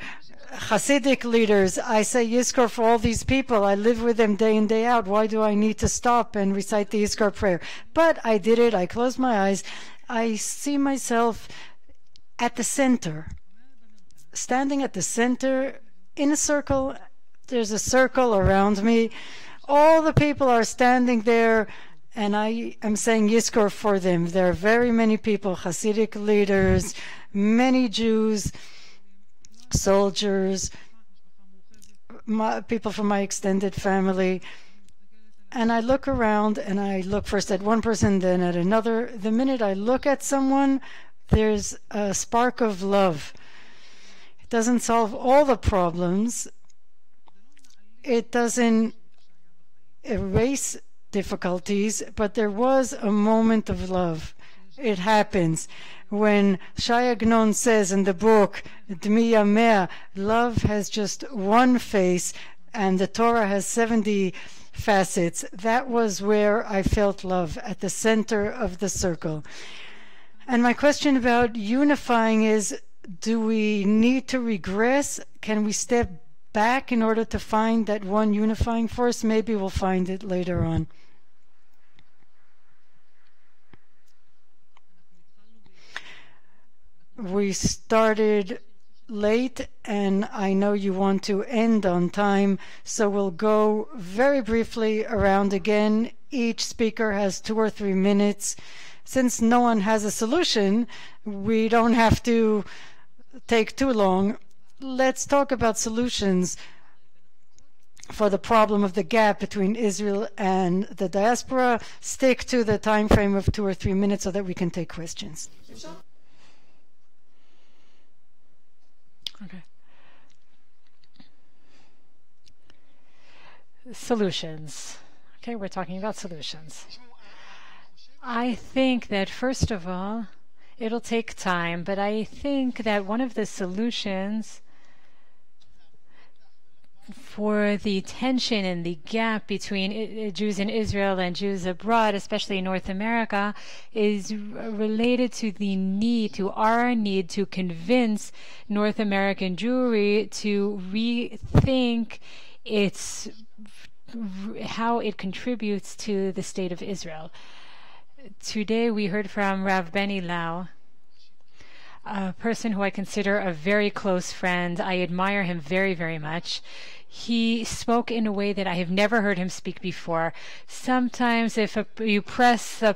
Hasidic leaders. I say Yizhar for all these people. I live with them day in, day out. Why do I need to stop and recite the Yizhar prayer? But I did it. I closed my eyes. I see myself at the center, standing at the center in a circle. There's a circle around me. All the people are standing there, and I am saying Yizhar for them. There are very many people, Hasidic leaders, many Jews, soldiers, people from my extended family. And I look around, and I look first at one person, then at another. The minute I look at someone, there's a spark of love. It doesn't solve all the problems. It doesn't erase difficulties, but there was a moment of love. It happens. When Shai Agnon says in the book, Dmi Yameh, love has just one face, and the Torah has 70 facets. That was where I felt love, at the center of the circle. And my question about unifying is, do we need to regress? Can we step back in order to find that one unifying force? Maybe we'll find it later on. We started late, and I know you want to end on time, so we'll go very briefly around again. Each speaker has 2 or 3 minutes. Since no one has a solution, we don't have to take too long. Let's talk about solutions for the problem of the gap between Israel and the diaspora. Stick to the time frame of 2 or 3 minutes so that we can take questions. Okay. Solutions. Okay, we're talking about solutions. I think that first of all, it'll take time, but I think that one of the solutions for the tension and the gap between Jews in Israel and Jews abroad, especially in North America, is related to the need, to our need to convince North American Jewry to rethink how it contributes to the state of Israel. Today we heard from Rav Benny Lau, a person who I consider a very close friend. I admire him very, very much. He spoke in a way that I have never heard him speak before. Sometimes, if you press the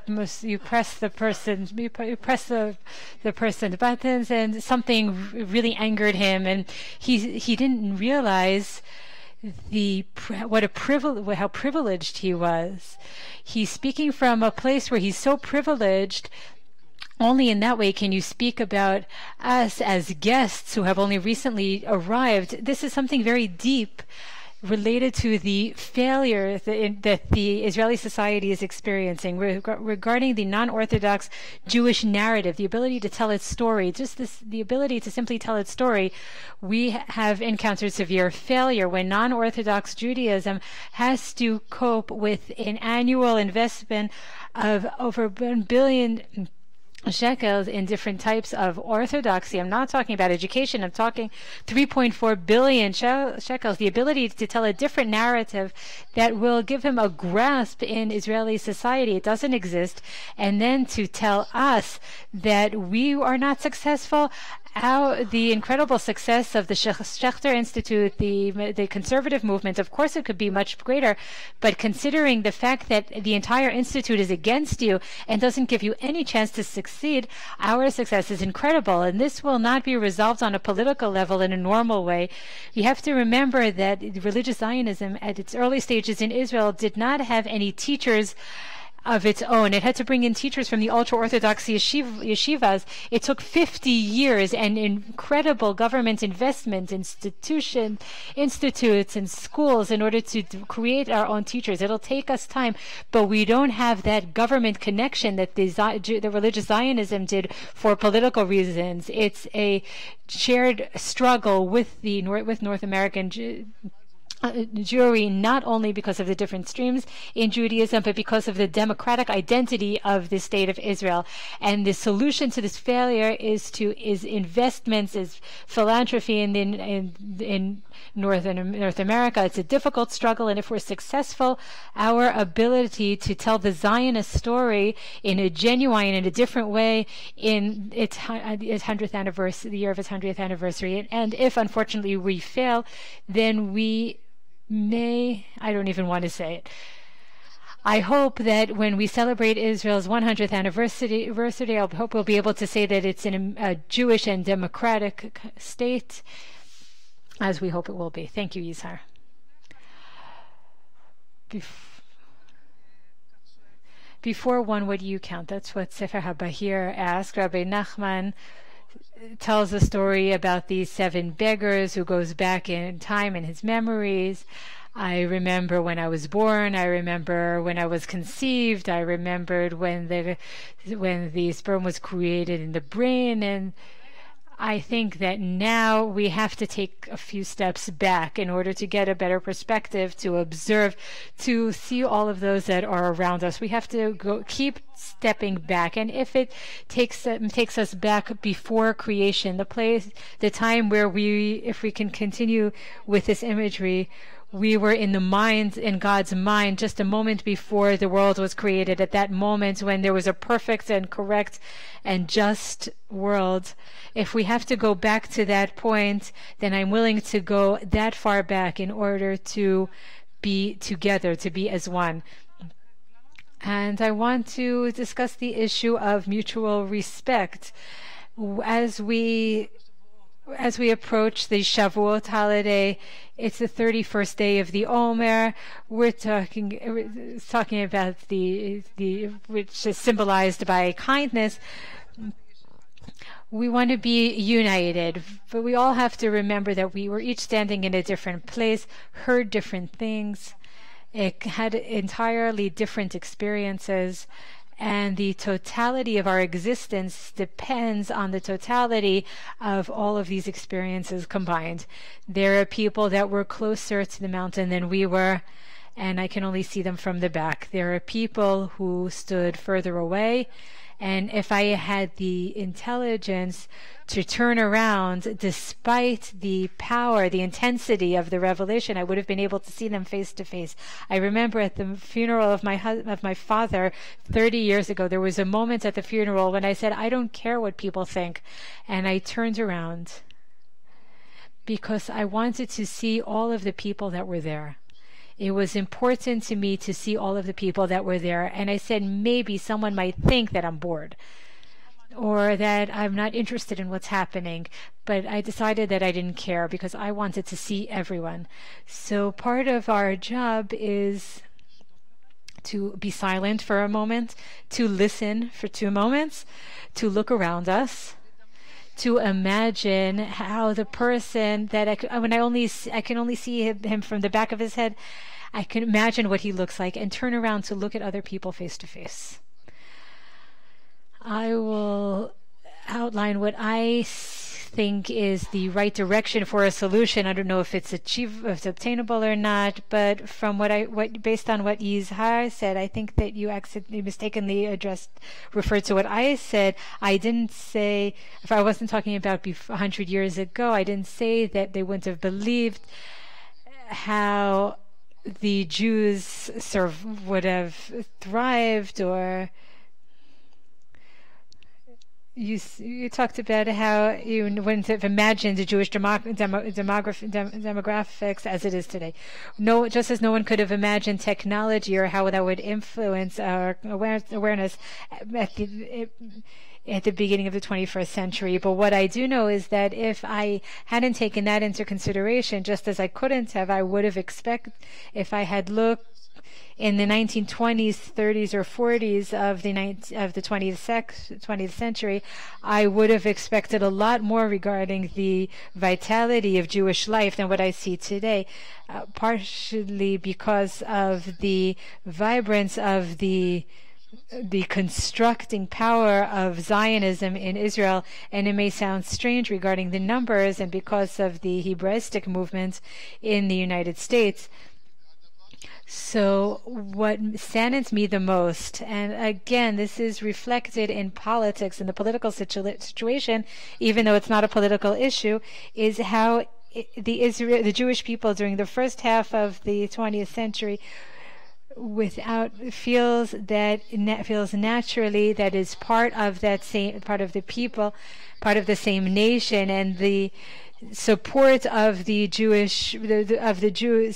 person's buttons, and something really angered him, and he didn't realize how privileged he was. He's speaking from a place where he's so privileged. Only in that way can you speak about us as guests who have only recently arrived. This is something very deep related to the failure that the Israeli society is experiencing regarding the non-Orthodox Jewish narrative, the ability to tell its story, the ability to simply tell its story. We have encountered severe failure when non-Orthodox Judaism has to cope with an annual investment of over $1 billion shekels in different types of orthodoxy. I'm not talking about education. I'm talking 3.4 billion shekels, the ability to tell a different narrative that will give him a grasp in Israeli society. It doesn't exist. And then to tell us that we are not successful. How the incredible success of the Schechter Institute, the conservative movement, of course it could be much greater, but considering the fact that the entire institute is against you and doesn't give you any chance to succeed, our success is incredible, and this will not be resolved on a political level in a normal way. You have to remember that religious Zionism at its early stages in Israel did not have any teachers of its own. It had to bring in teachers from the ultra-Orthodox yeshivas. It took 50 years and incredible government investment, institutes and schools in order to create our own teachers. It'll take us time, but we don't have that government connection that the religious Zionism did for political reasons. It's a shared struggle with North American Jewry, not only because of the different streams in Judaism, but because of the democratic identity of the state of Israel. And the solution to this failure is investments, is philanthropy in North America. It's a difficult struggle, and if we're successful, our ability to tell the Zionist story in a genuine and a different way in its 100th anniversary, the year of its 100th anniversary, and if unfortunately we fail, then we I don't even want to say it. I hope that when we celebrate Israel's 100th anniversary, I hope we'll be able to say that it's in a Jewish and democratic state, as we hope it will be. Thank you, Yizhar. Before one, what do you count? That's what Sefer HaBahir asked. Rabbi Nachman tells a story about these 7 beggars who goes back in time in his memories. I remember when I was born. I remember when I was conceived. I remembered when the sperm was created in the brain. And I think that now we have to take a few steps back in order to get a better perspective, to observe, to see all of those that are around us. We have to keep stepping back. And if it takes us back before creation, the time where if we can continue with this imagery, we were in God's mind just a moment before the world was created, at that moment when there was a perfect and correct and just world. If we have to go back to that point, then I'm willing to go that far back in order to be together, to be as one. And I want to discuss the issue of mutual respect. As we approach the Shavuot holiday, it's the 31st day of the Omer. We're talking about which is symbolized by kindness. We want to be united, but we all have to remember that we were each standing in a different place, heard different things, had entirely different experiences. And the totality of our existence depends on the totality of all of these experiences combined. There are people that were closer to the mountain than we were, and I can only see them from the back. There are people who stood further away, and if I had the intelligence to turn around, despite the power, the intensity of the revelation, I would have been able to see them face to face. I remember at the funeral of my father 30 years ago, there was a moment at the funeral when I said, I don't care what people think. And I turned around because I wanted to see all of the people that were there. It was important to me to see all of the people that were there. And I said, maybe someone might think that I'm bored or that I'm not interested in what's happening. But I decided that I didn't care because I wanted to see everyone. So part of our job is to be silent for a moment, to listen for 2 moments, to look around us, to imagine how the person that I can only see him from the back of his head, I can imagine what he looks like and turn around to look at other people face to face. I will outline what I think is the right direction for a solution. I don't know if it's obtainable or not, but from based on what Yizhar said, I think that you mistakenly referred to what I said. I didn't say, if I wasn't talking about 100 years ago, I didn't say that they wouldn't have believed how the Jews would have thrived, or you talked about how you wouldn't have imagined the Jewish demographics as it is today. No, just as no one could have imagined technology or how that would influence our awareness at the beginning of the 21st century. But what I do know is that if I hadn't taken that into consideration, just as I couldn't have, I would have expected, if I had looked in the 1920s, 30s, or 40s of the 20th century, I would have expected a lot more regarding the vitality of Jewish life than what I see today, partially because of the vibrance of the constructing power of Zionism in Israel, and it may sound strange regarding the numbers and because of the Hebraistic movement in the United States. So what saddens me the most, and again, this is reflected in politics, in the political situation, even though it's not a political issue, is how the Jewish people during the first half of the 20th century feels naturally that is part of the people, part of the same nation, and the support of the Jews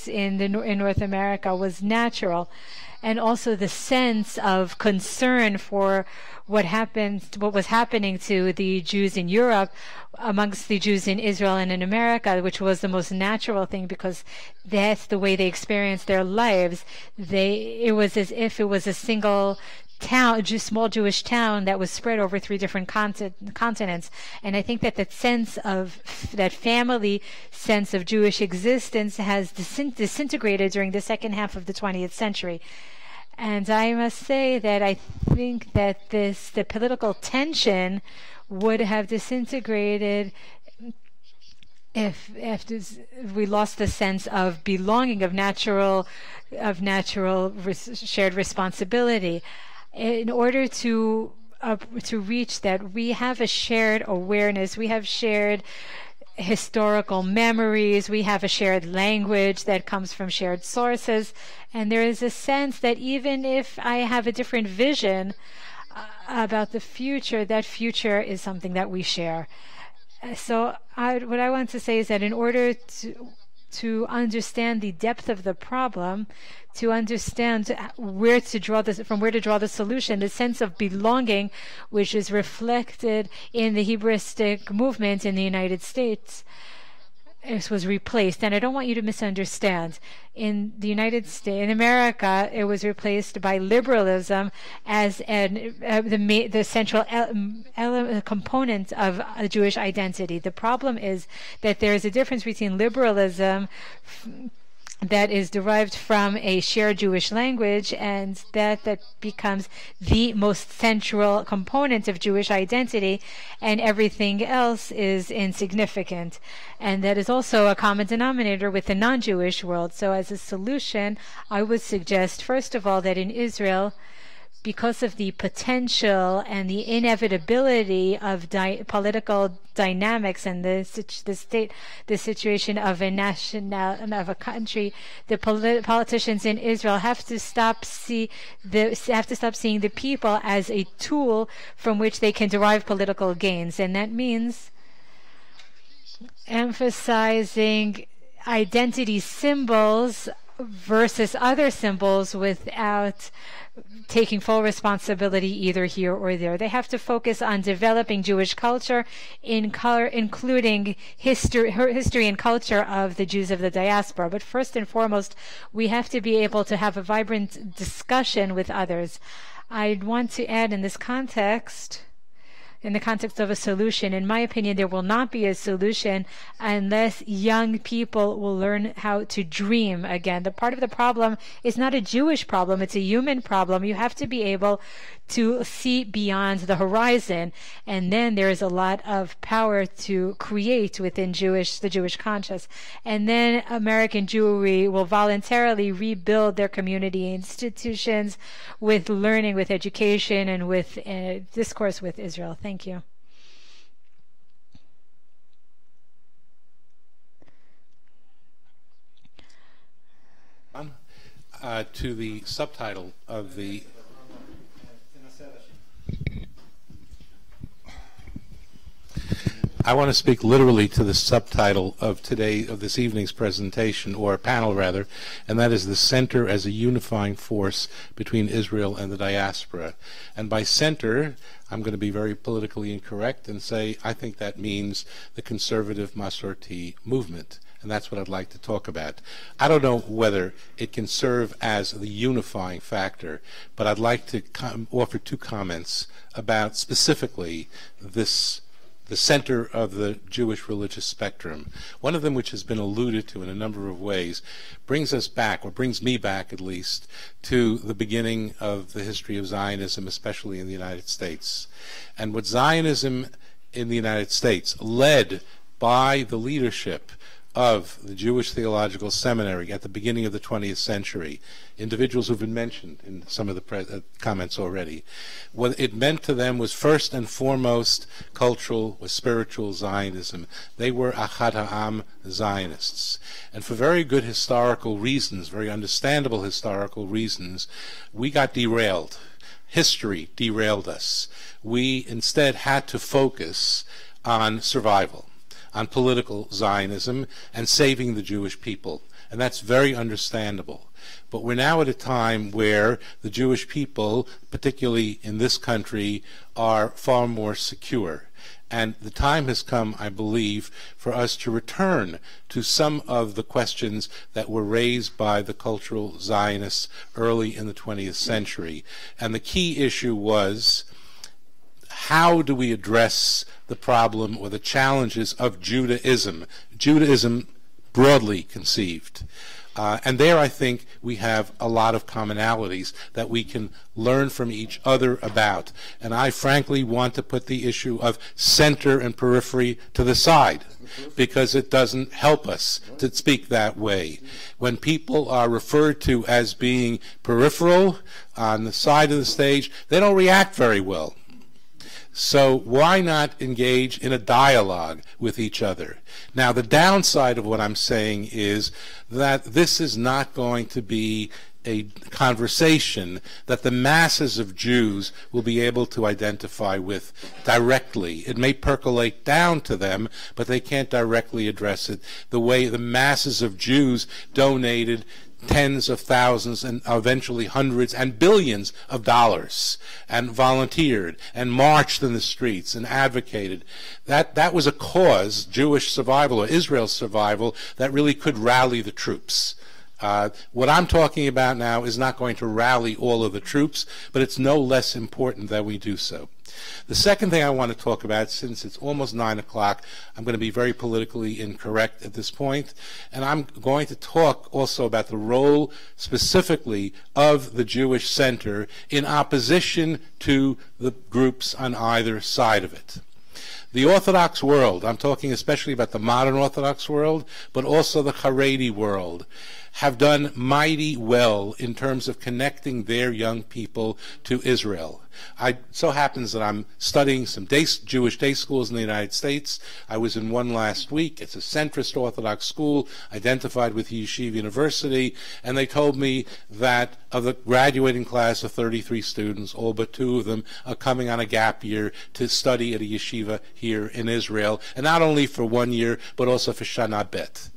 in North America was natural, and also the sense of concern for what was happening to the Jews in Europe amongst the Jews in Israel and in America, which was the most natural thing because that's the way they experienced their lives. It was as if it was a single town, just small Jewish town that was spread over 3 different continents. And I think that that family sense of Jewish existence has disintegrated during the second half of the 20th century. And I must say that I think that the political tension would have disintegrated if we lost the sense of belonging, of natural shared responsibility. In order to reach that, we have a shared awareness, we have shared historical memories, we have a shared language that comes from shared sources, and there is a sense that even if I have a different vision about the future, that future is something that we share. So what I want to say is that in order to understand the depth of the problem, to understand where to draw the solution, the sense of belonging, which is reflected in the Hebraistic movement in the United States, it was replaced. And I don't want you to misunderstand. In the United States, in America, it was replaced by liberalism as the central component of a Jewish identity. The problem is that there is a difference between liberalism that is derived from a shared Jewish language, and that becomes the most central component of Jewish identity, and everything else is insignificant. And that is also a common denominator with the non-Jewish world. So as a solution, I would suggest, first of all, that in Israel, because of the potential and the inevitability of political dynamics and the situation of a country, the politicians in Israel have to stop seeing the people as a tool from which they can derive political gains, and that means emphasizing identity symbols versus other symbols without taking full responsibility either here or there. They have to focus on developing Jewish culture, including history and culture of the Jews of the diaspora. But first and foremost, we have to be able to have a vibrant discussion with others. I'd want to add in this context, in the context of a solution, in my opinion, there will not be a solution unless young people will learn how to dream again. The part of the problem is not a Jewish problem, it's a human problem. You have to be able to see beyond the horizon, and then there is a lot of power to create within the Jewish conscience. And then American Jewry will voluntarily rebuild their community institutions with learning, with education, and with discourse with Israel. Thank you. To the subtitle of the I want to speak literally to the subtitle of this evening's presentation, or panel rather, and that is the center as a unifying force between Israel and the diaspora. And by center, I'm going to be very politically incorrect and say I think that means the conservative Masorti movement. and that's what I'd like to talk about. I don't know whether it can serve as the unifying factor, but I'd like to offer two comments about specifically the center of the Jewish religious spectrum. One of them, which has been alluded to in a number of ways, brings us back, or brings me back at least, to the beginning of the history of Zionism, especially in the United States. And what Zionism in the United States, led by the leadership of the Jewish Theological Seminary at the beginning of the 20th century, individuals who've been mentioned in some of the comments already, what it meant to them was first and foremost cultural or spiritual Zionism. They were Achad Ha'am Zionists. And for very good historical reasons, very understandable historical reasons, we got derailed. History derailed us. We instead had to focus on survival, on political Zionism, and saving the Jewish people. And that's very understandable. But we're now at a time where the Jewish people, particularly in this country, are far more secure. And the time has come, I believe, for us to return to some of the questions that were raised by the cultural Zionists early in the 20th century. And the key issue was, how do we address the problem or the challenges of Judaism? Judaism broadly conceived. And there I think we have a lot of commonalities that we can learn from each other about. And I frankly want to put the issue of center and periphery to the side, because it doesn't help us to speak that way. When people are referred to as being peripheral on the side of the stage, they don't react very well. So why not engage in a dialogue with each other? Now, the downside of what I'm saying is that this is not going to be a conversation that the masses of Jews will be able to identify with directly. It may percolate down to them, but they can't directly address it the way the masses of Jews donated tens of thousands and eventually hundreds and billions of dollars, and volunteered and marched in the streets and advocated. That was a cause, Jewish survival or Israel's survival, that really could rally the troops. What I'm talking about now is not going to rally all of the troops, but it's no less important that we do so. The second thing I want to talk about, since it's almost 9 o'clock, I'm going to be very politically incorrect at this point, and I'm going to talk also about the role specifically of the Jewish Center in opposition to the groups on either side of it. The Orthodox world, I'm talking especially about the modern Orthodox world, but also the Haredi world, have done mighty well in terms of connecting their young people to Israel. It so happens that I'm studying some Jewish day schools in the United States. I was in one last week. It's a centrist Orthodox school identified with Yeshiva University, and they told me that of the graduating class of 33 students, all but 2 of them are coming on a gap year to study at a yeshiva here in Israel, and not only for 1 year, but also for Shana Bet.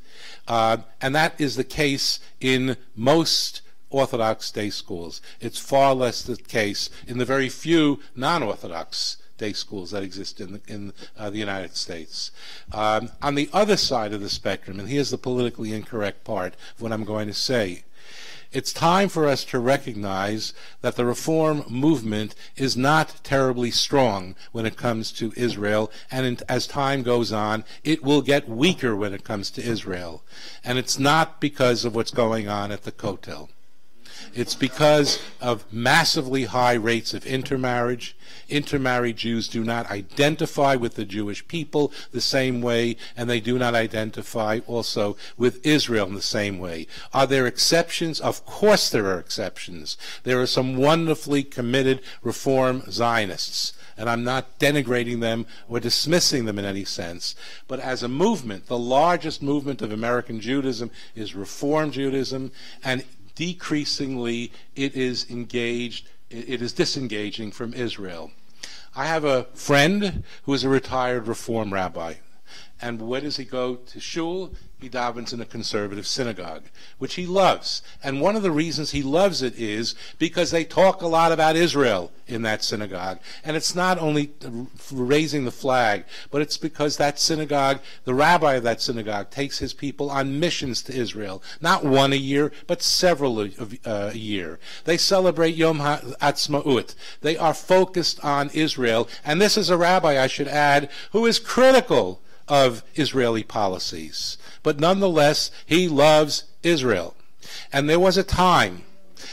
And that is the case in most Orthodox day schools. It's far less the case in the very few non-Orthodox day schools that exist in the United States. On the other side of the spectrum, and here's the politically incorrect part of what I'm going to say, it's time for us to recognize that the reform movement is not terribly strong when it comes to Israel, and as time goes on, it will get weaker when it comes to Israel. And it's not because of what's going on at the Kotel. It's because of massively high rates of intermarriage. Intermarried Jews do not identify with the Jewish people the same way, and they do not identify also with Israel in the same way. Are there exceptions? Of course there are exceptions. There are some wonderfully committed Reform Zionists, and I'm not denigrating them or dismissing them in any sense. But as a movement, the largest movement of American Judaism is Reform Judaism, and decreasingly it is disengaging from Israel. I have a friend who is a retired Reform rabbi. And where does he go to shul? He davens in a conservative synagogue, which he loves. And one of the reasons he loves it is because they talk a lot about Israel in that synagogue. And it's not only raising the flag, but it's because that synagogue, the rabbi of that synagogue, takes his people on missions to Israel. Not one a year, but several a year. They celebrate Yom HaAtzmaut. They are focused on Israel. And this is a rabbi, I should add, who is critical of Israeli policies. But nonetheless, he loves Israel. And there was a time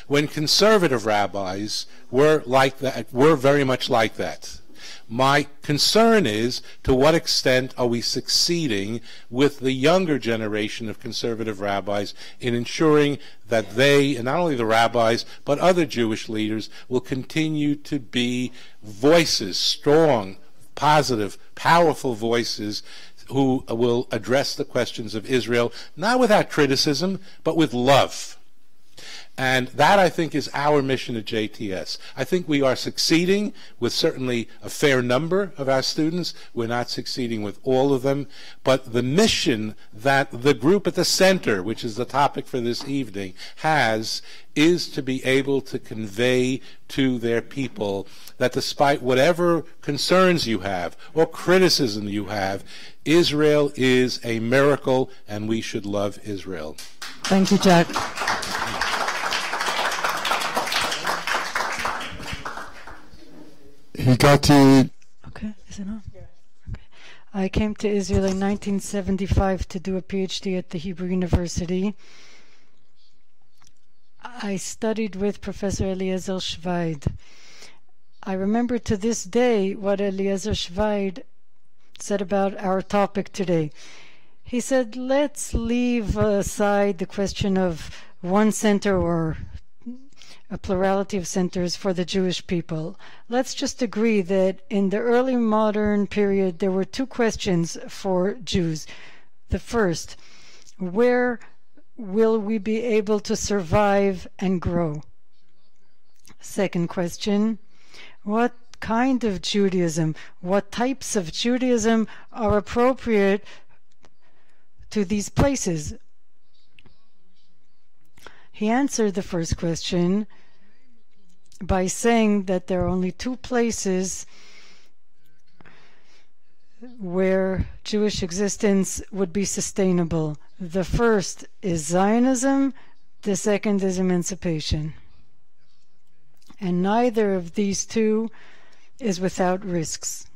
when conservative rabbis were like that, were very much like that. My concern is, to what extent are we succeeding with the younger generation of conservative rabbis in ensuring that they, and not only the rabbis, but other Jewish leaders, will continue to be voices, strong, positive, powerful voices, who will address the questions of Israel, not without criticism, but with love. And that, I think, is our mission at JTS. I think we are succeeding with certainly a fair number of our students. We're not succeeding with all of them. But the mission that the group at the center, which is the topic for this evening, has, is to be able to convey to their people that despite whatever concerns you have or criticism you have, Israel is a miracle, and we should love Israel. Thank you, Jack. Okay, is it on? Okay. I came to Israel in 1975 to do a PhD at the Hebrew University. I studied with Professor Eliezer Schweid. I remember to this day what Eliezer Schweid said about our topic today. He said, let's leave aside the question of one center or a plurality of centers for the Jewish people. Let's just agree that in the early modern period there were two questions for Jews. The first, where will we be able to survive and grow? Second question, what kind of Judaism, what types of Judaism are appropriate to these places? He answered the first question by saying that there are only two places where Jewish existence would be sustainable. The first is Zionism, the second is emancipation. And neither of these two is without risks.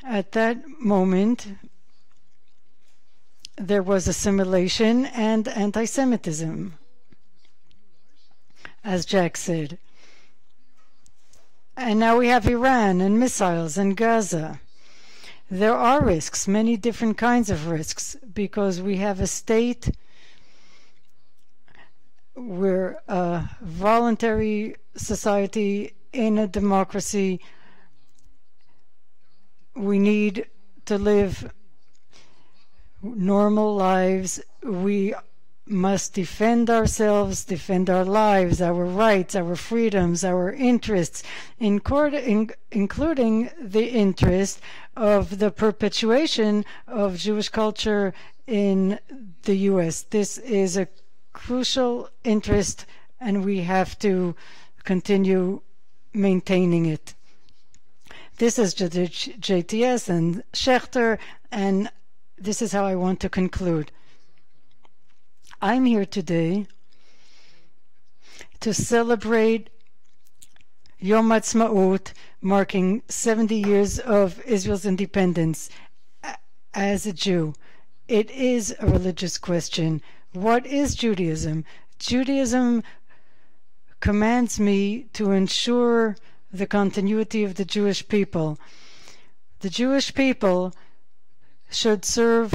At that moment, there was assimilation and anti-Semitism, as Jack said. And now we have Iran and missiles and Gaza. There are risks, many different kinds of risks, because we have a state, we're a voluntary society in a democracy. We need to live normal lives. We must defend ourselves, defend our lives, our rights, our freedoms, our interests, including the interest of the perpetuation of Jewish culture in the U.S. This is a crucial interest, and we have to continue maintaining it. This is JTS and Schechter, and this is how I want to conclude. I'm here today to celebrate Yom Ha'atzmaut, marking 70 years of Israel's independence. As a Jew, it is a religious question. What is Judaism? Judaism commands me to ensure the continuity of the Jewish people. The Jewish people should serve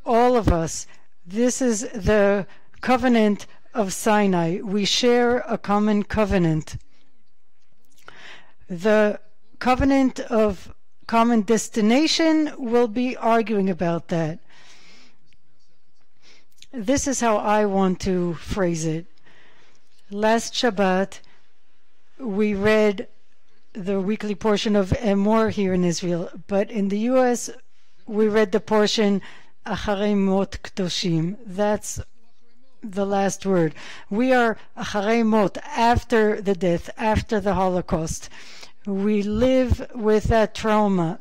all of us. This is the covenant of Sinai. We share a common covenant. The covenant of common destination, we'll be arguing about that. This is how I want to phrase it. Last Shabbat, we read the weekly portion of Emor here in Israel, but in the U.S. we read the portion Acharei Mot Kdoshim. That's the last word. We are Acharei Mot, after the death, after the Holocaust. We live with that trauma.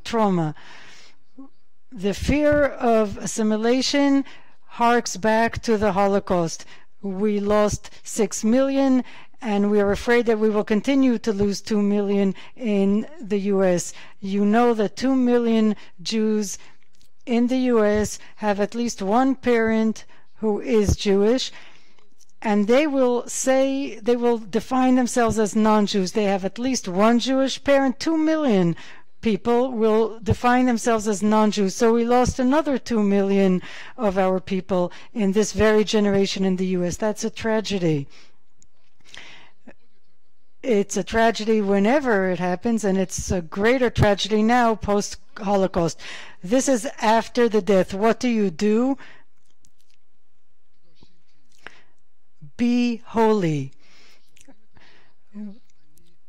The fear of assimilation harks back to the Holocaust. We lost 6 million, and we are afraid that we will continue to lose 2 million in the U.S. You know that 2 million Jews in the U.S. have at least one parent who is Jewish, and they will define themselves as non-Jews. They have at least one Jewish parent. 2 million people will define themselves as non-Jews. So we lost another 2 million of our people in this very generation in the U.S. That's a tragedy. It's a tragedy whenever it happens, and it's a greater tragedy now post-Holocaust. This is after the death. What do? Be holy.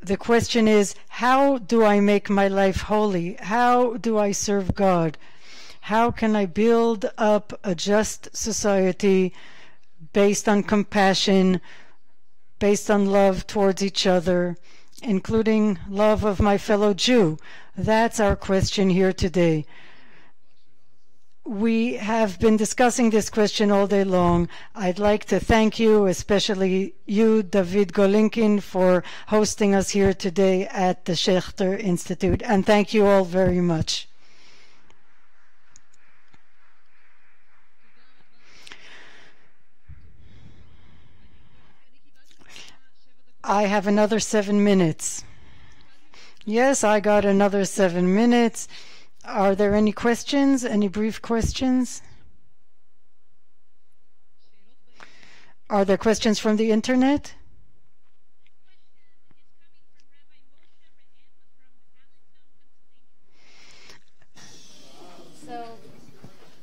The question is, how do I make my life holy? How do I serve God? How can I build up a just society based on compassion, based on love towards each other, including love of my fellow Jew? That's our question here today. We have been discussing this question all day long. I'd like to thank you, especially you, David Golinkin, for hosting us here today at the Schechter Institute, and thank you all very much. I have another 7 minutes. Yes, I got another 7 minutes. Are there any questions? Any brief questions? Are there questions from the internet?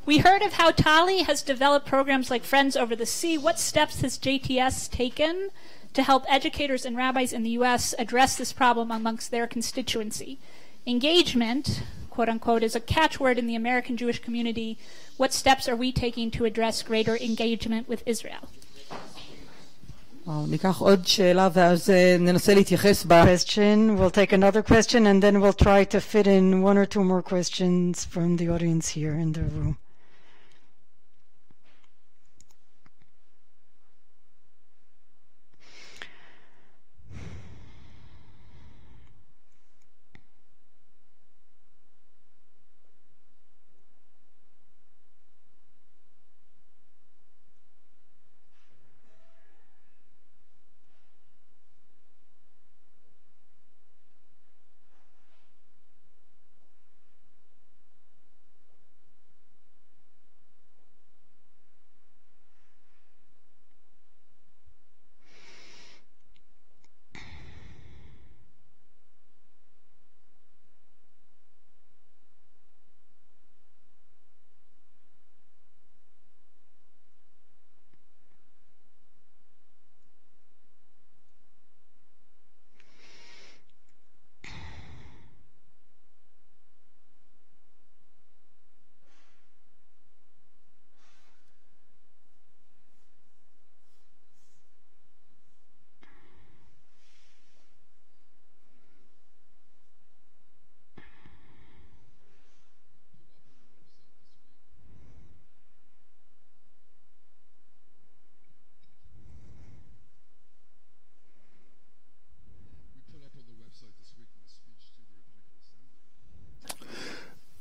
We heard of how TALI has developed programs like Friends Over the Sea. What steps has JTS taken to help educators and rabbis in the U.S. address this problem amongst their constituency? Engagement, quote unquote, is a catchword in the American Jewish community. What steps are we taking to address greater engagement with Israel? Question. We'll take another question, and then we'll try to fit in 1 or 2 more questions from the audience here in the room.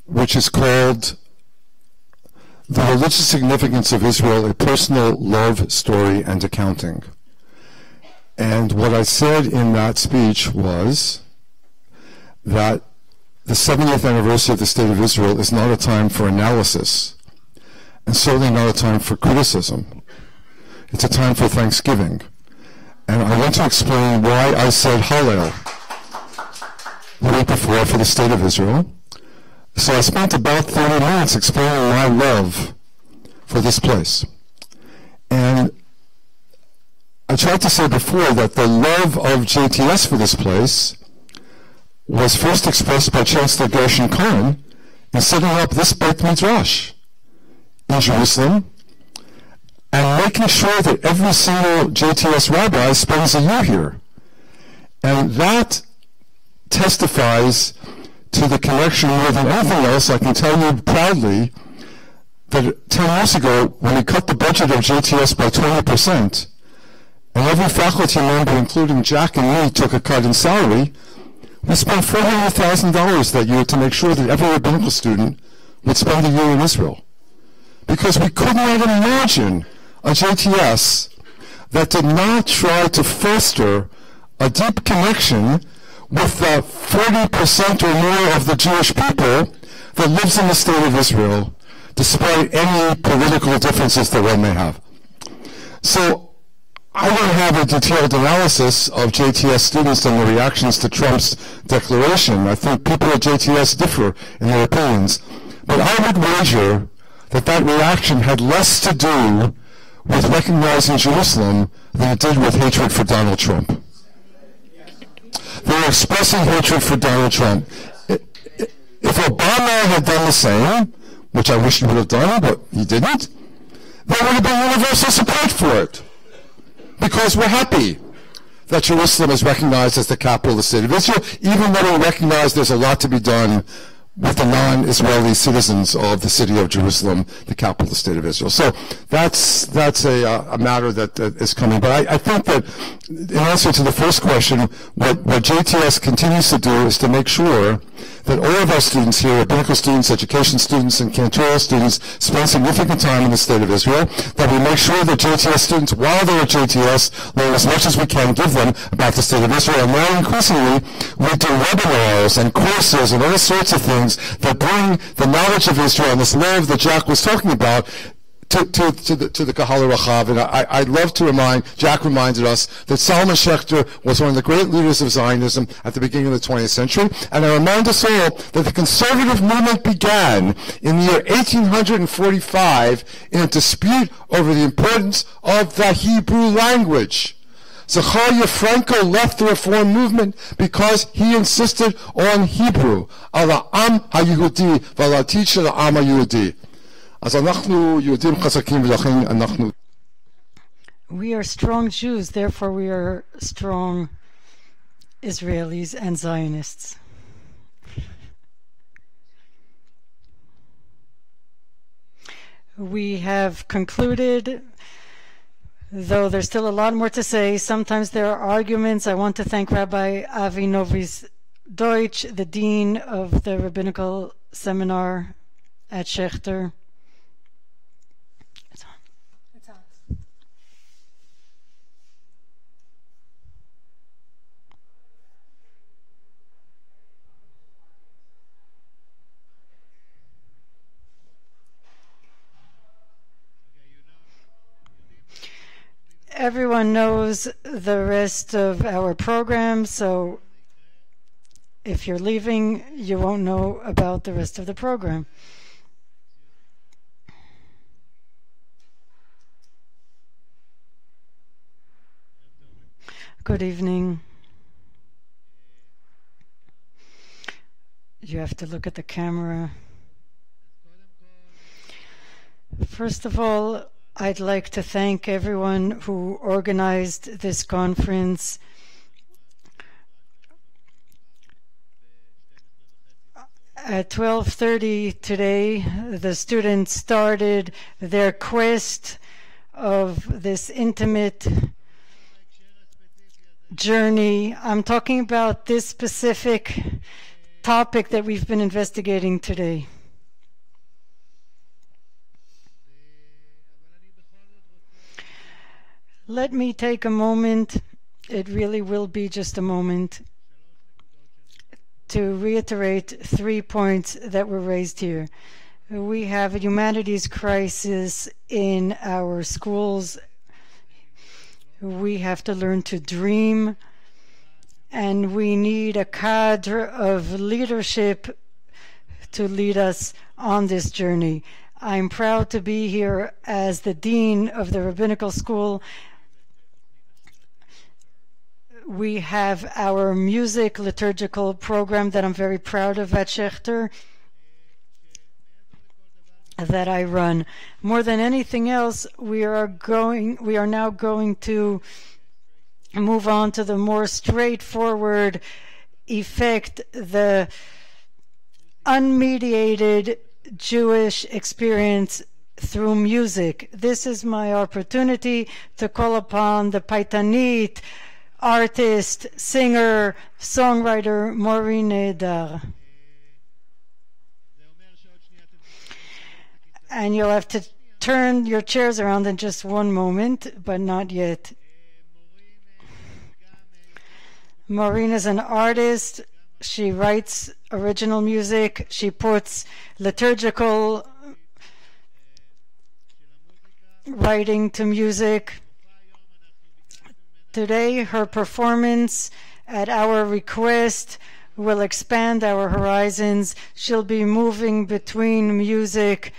Which is called The Religious Significance of Israel, a Personal Love Story and Accounting. And what I said in that speech was that the 70th anniversary of the State of Israel is not a time for analysis, and certainly not a time for criticism. It's a time for thanksgiving. And I want to explain why I said Hallel the week before for the State of Israel. So I spent about 30 minutes explaining my love for this place. And I tried to say before that the love of JTS for this place was first expressed by Chancellor Gershon Cohen in setting up this Beit Midrash in Jerusalem and making sure that every single JTS rabbi spends a year here. And that testifies to the connection more than anything else. I can tell you proudly that 10 years ago, when we cut the budget of JTS by 20%, and every faculty member, including Jack and me, took a cut in salary, we spent $400,000 that year to make sure that every rabbinical student would spend a year in Israel. Because we could not imagine a JTS that did not try to foster a deep connection with the 40% or more of the Jewish people that lives in the state of Israel, despite any political differences that one may have. So I don't have a detailed analysis of JTS students and the reactions to Trump's declaration. I think people at JTS differ in their opinions. But I would wager that that reaction had less to do with recognizing Jerusalem than it did with hatred for Donald Trump. They were expressing hatred for Donald Trump. If Obama had done the same, which I wish he would have done, but he didn't, there would have been universal support for it. Because we're happy that Jerusalem is recognized as the capital of the state of Israel, even though we recognize there's a lot to be done with the non-Israeli citizens of the city of Jerusalem, the capital of the state of Israel. So that's a matter that is coming. But I think that in answer to the first question, what JTS continues to do is to make sure that all of our students here, rabbinical students, education students, and cantorial students, spend significant time in the state of Israel, that we make sure that JTS students, while they're at JTS, learn as much as we can give them about the state of Israel. And now increasingly, we do webinars and courses and all sorts of things that bring the knowledge of Israel and this love that Jack was talking about to the Kahal Rachav. And I'd love to Jack reminded us that Solomon Schechter was one of the great leaders of Zionism at the beginning of the 20th century. And I remind us all that the conservative movement began in the year 1845 in a dispute over the importance of the Hebrew language. Zachariah Franco left the Reform movement because he insisted on Hebrew, ala am ha-Yehudi, v'ala teacher am ha-Yehudi. We are strong Jews, therefore we are strong Israelis and Zionists. We have concluded, though there's still a lot more to say. Sometimes there are arguments. I want to thank Rabbi Avi Novis-Deutsch, the Dean of the Rabbinical Seminar at Schechter. It's on. Everyone knows the rest of our program, so if you're leaving, you won't know about the rest of the program. Good evening. You have to look at the camera. First of all, I'd like to thank everyone who organized this conference. At 12:30 today, the students started their quest of this intimate journey. I'm talking about this specific topic that we've been investigating today. Let me take a moment, it really will be just a moment, to reiterate 3 points that were raised here. We have a humanities crisis in our schools. We have to learn to dream, and we need a cadre of leadership to lead us on this journey. I'm proud to be here as the Dean of the Rabbinical School. we have our music liturgical program that I'm very proud of at Schechter, that I run. More than anything else, we are now going to move on to the more straightforward effect, the unmediated Jewish experience through music. This is my opportunity to call upon the Paitanit, artist, singer, songwriter Maureen Nehedar. And you'll have to turn your chairs around in just one moment, but not yet. Maureen is an artist. She writes original music. She puts liturgical writing to music. Today, her performance, at our request, will expand our horizons. She'll be moving between music,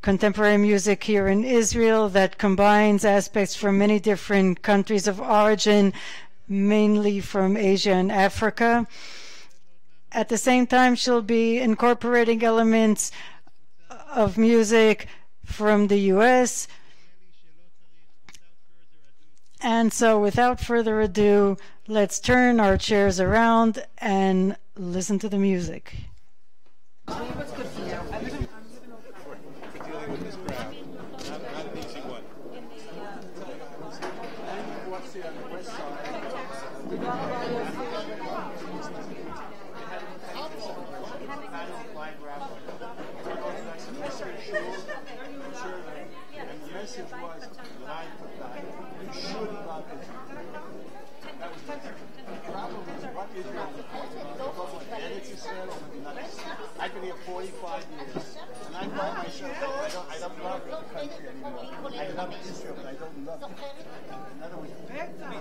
contemporary music here in Israel that combines aspects from many different countries of origin, mainly from Asia and Africa. At the same time, she'll be incorporating elements of music from the US. And so without further ado, let's turn our chairs around and listen to the music. I've been here 45 years, and I love myself. I don't love the country anymore. I love Israel, but I don't love it. In other words,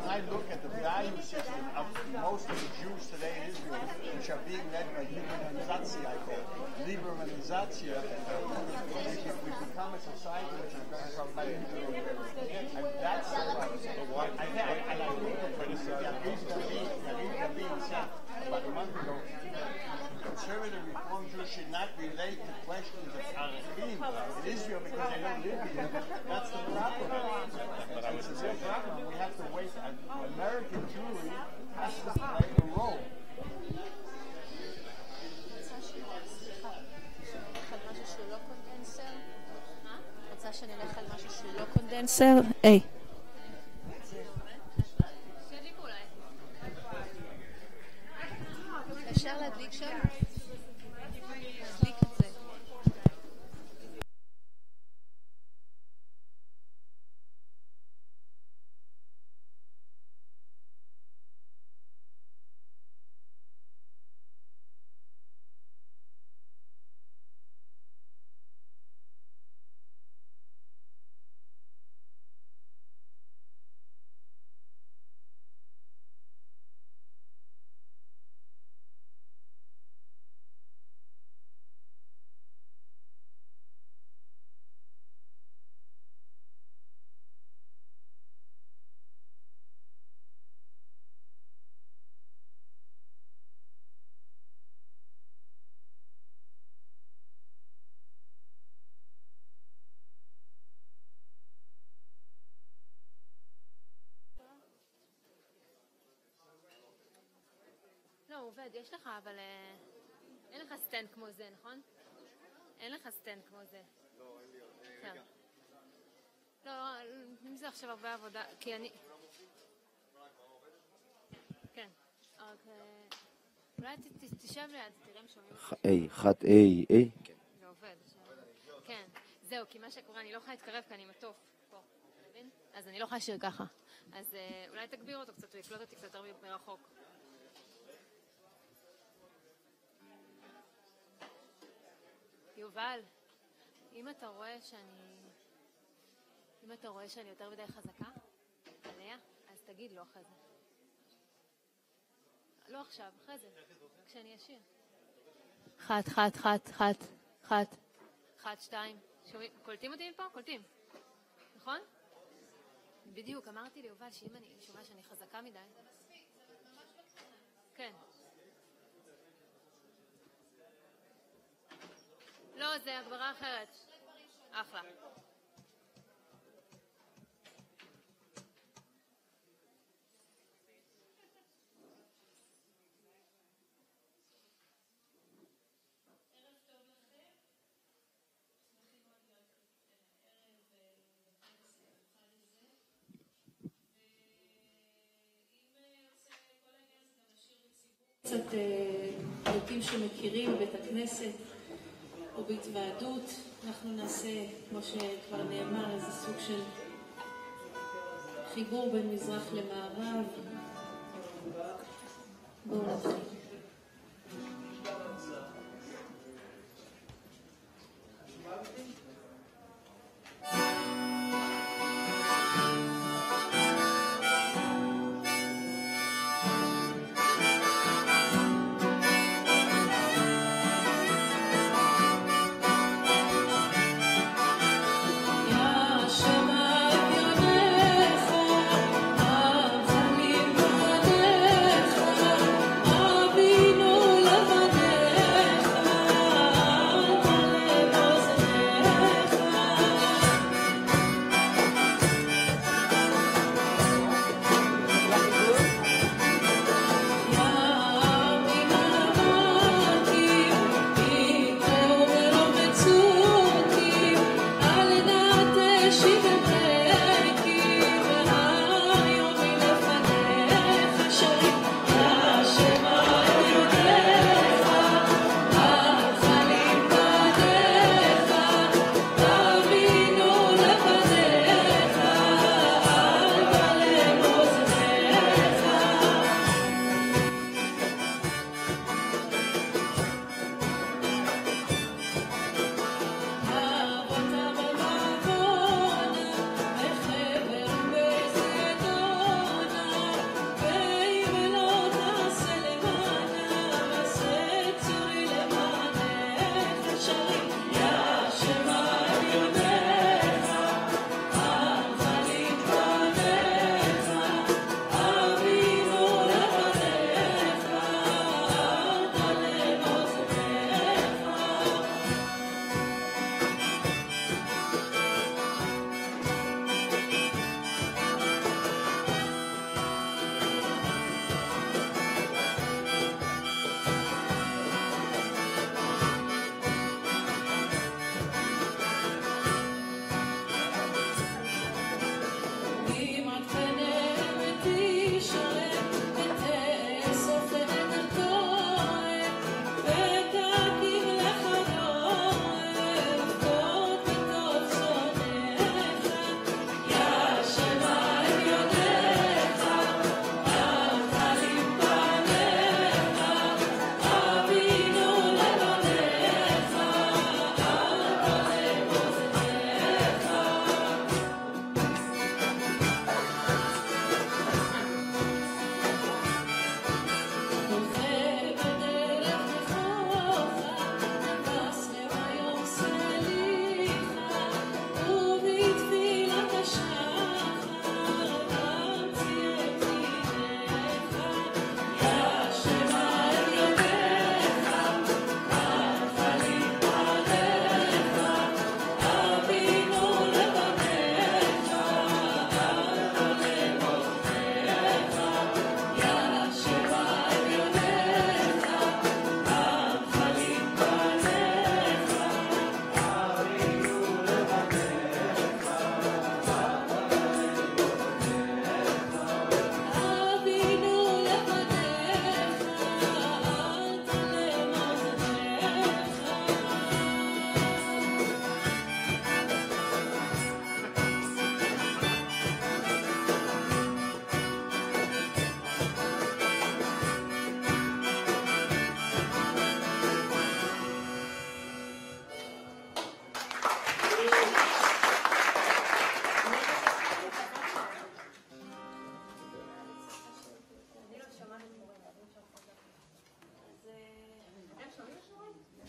I look at the value system of most of the Jews today in Israel, which are being led by Libermanization, I call it. Libermanization. We've become a society which is very problematic. And that's the problem. And I think that being said about a month ago, conservative reform Jews should not relate to questions of Arachim in Israel because they don't live here. That's the problem. It's a real problem. We have to wait. American Jewry has to play a role. קונדנסר? היי. אפשר להדליק שם? להדליק את זה. לא, עובד, יש לך, אבל אין לך סטנד כמו זה, נכון? אין לך סטנד כמו זה. לא, אין לי. לא, אם זה עכשיו הרבה עבודה, כי אני... כן, רק... אולי תשב ליד, תראה אם שומעים. איי, חת איי, איי. זה עובד. כן, זהו, כי מה שקורה, אני לא יכולה להתקרב, כי אני מטוף פה, מבין? אז אני לא יכולה לשיר ככה. אז אולי תגביר אותו קצת, ויקלוט אותי קצת יותר מרחוק. יובל, אם אתה רואה שאני יותר מדי חזקה עליה, אז תגיד לו אחרי זה. לא עכשיו, אחרי זה, כשאני אשיר. חת, שתיים. קולטים אותי מפה? קולטים. נכון? בדיוק, אמרתי ליובל שאם אני שומע שאני חזקה מדי, כן. לא, זה הגברה אחרת. אחלה. קצת פרקים שמכירים בבית הכנסת או בהתוועדות, אנחנו נעשה, כמו שכבר נאמר, איזה סוג של חיבור בין מזרח למערב. בואו נתחיל.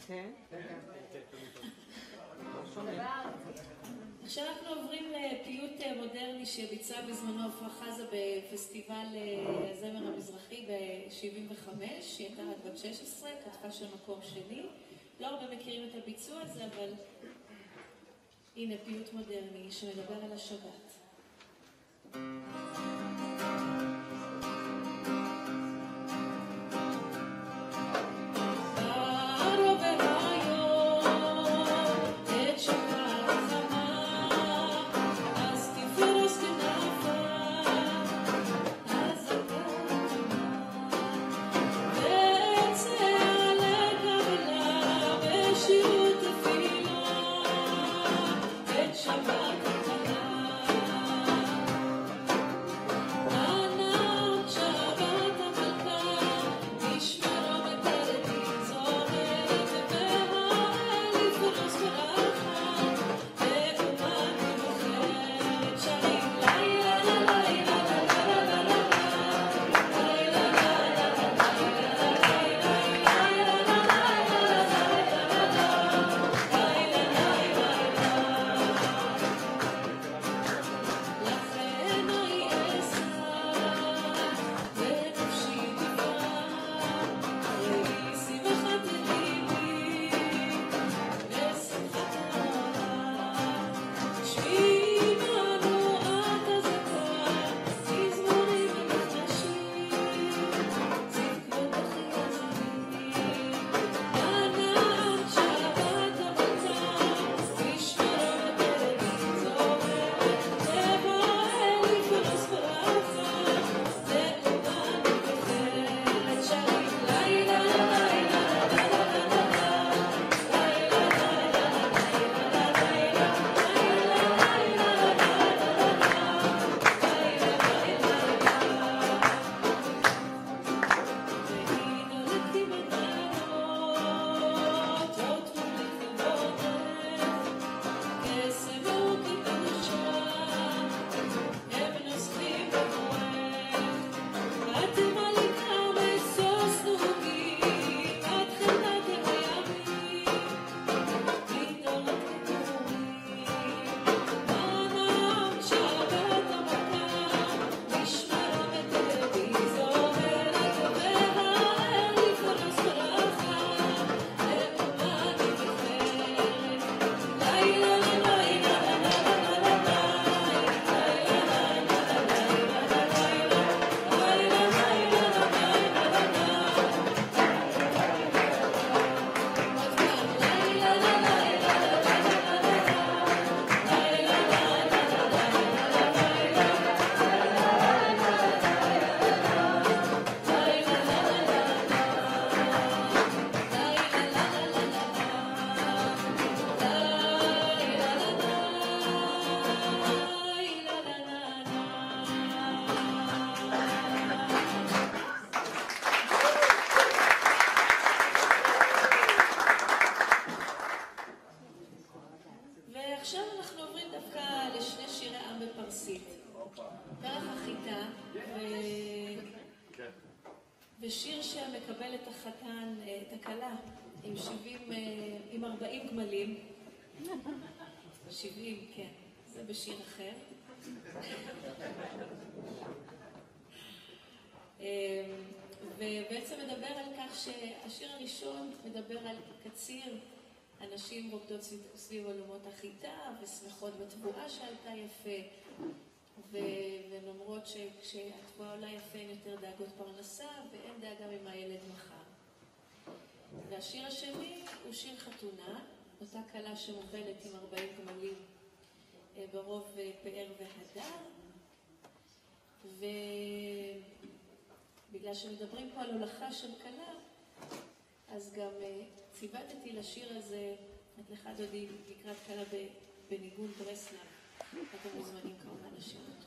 כן? עכשיו אנחנו עוברים לפיוט מודרני שביצעה בזמנו עפרה חזה בפסטיבל הזמר המזרחי ב-75, היא הייתה רק בת 16, כתבה של מקום שני. לא הרבה מכירים את הביצוע הזה, אבל הנה פיוט מודרני שמדבר על השבת. ושיר שמקבל את החתן, את הכלה, עם 40 גמלים. 70, כן, זה בשיר אחר. ובעצם מדבר על כך שהשיר הראשון מדבר על קציר, אנשים רוקדות סביב עולמות החיטה ושמחות בתבואה שעלתה יפה, והן אומרות שכשהתבואה עולה יפה אין יותר דאגות פרנסה ואין דאגה ממה ילד מחר. והשיר השני הוא שיר חתונה, אותה כלה שמובלת עם 40 גמלים ברוב פאר והדר, ובגלל שמדברים פה על הולכה של כלה, אז גם ציוותתי לשיר הזה את לך דודי לקראת כלה בניגון ברסלב. אתם מוזמנים כמובן לשיר אותו.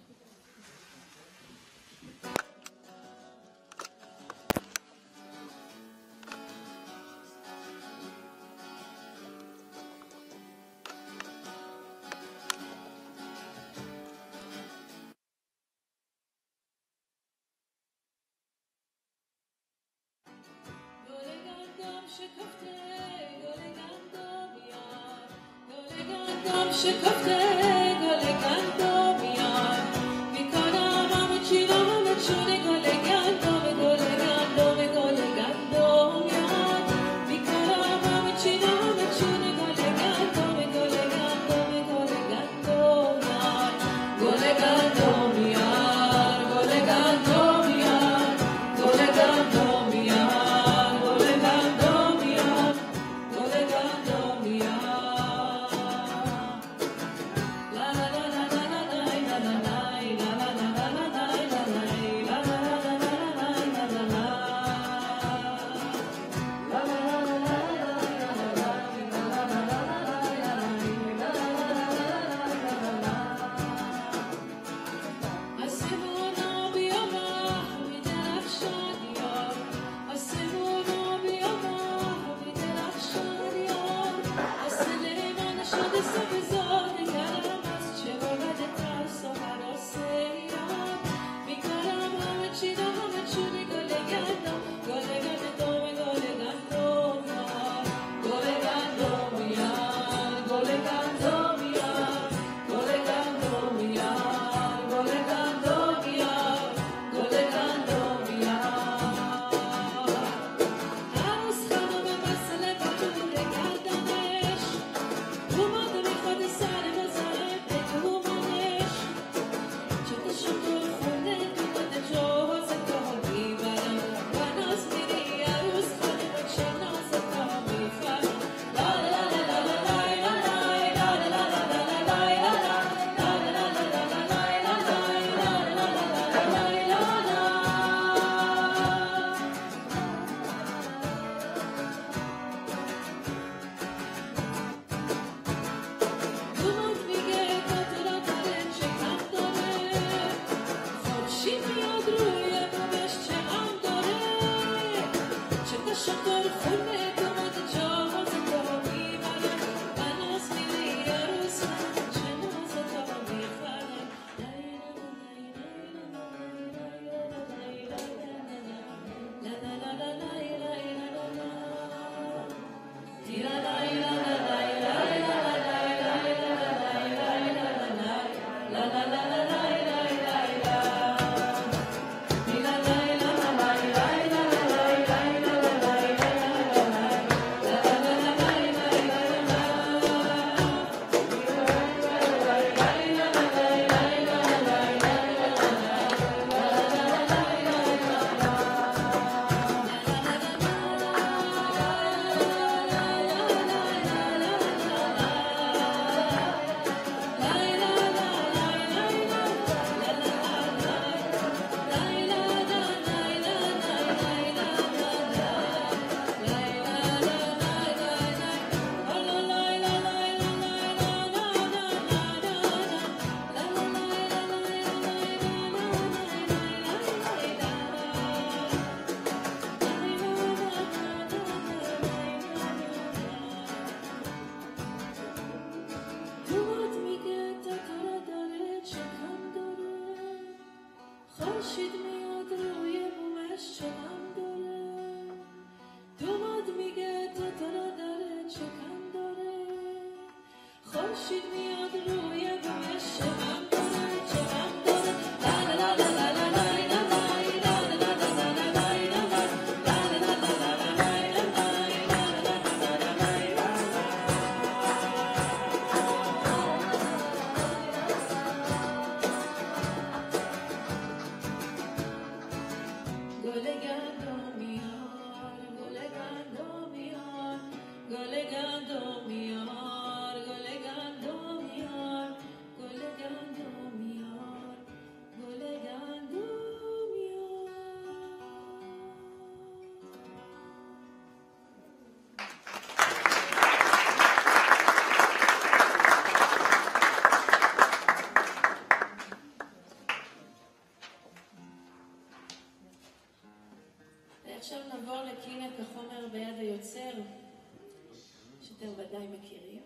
עכשיו נעבור לקינק החומר ביד היוצר, שאתם ודאי מכירים.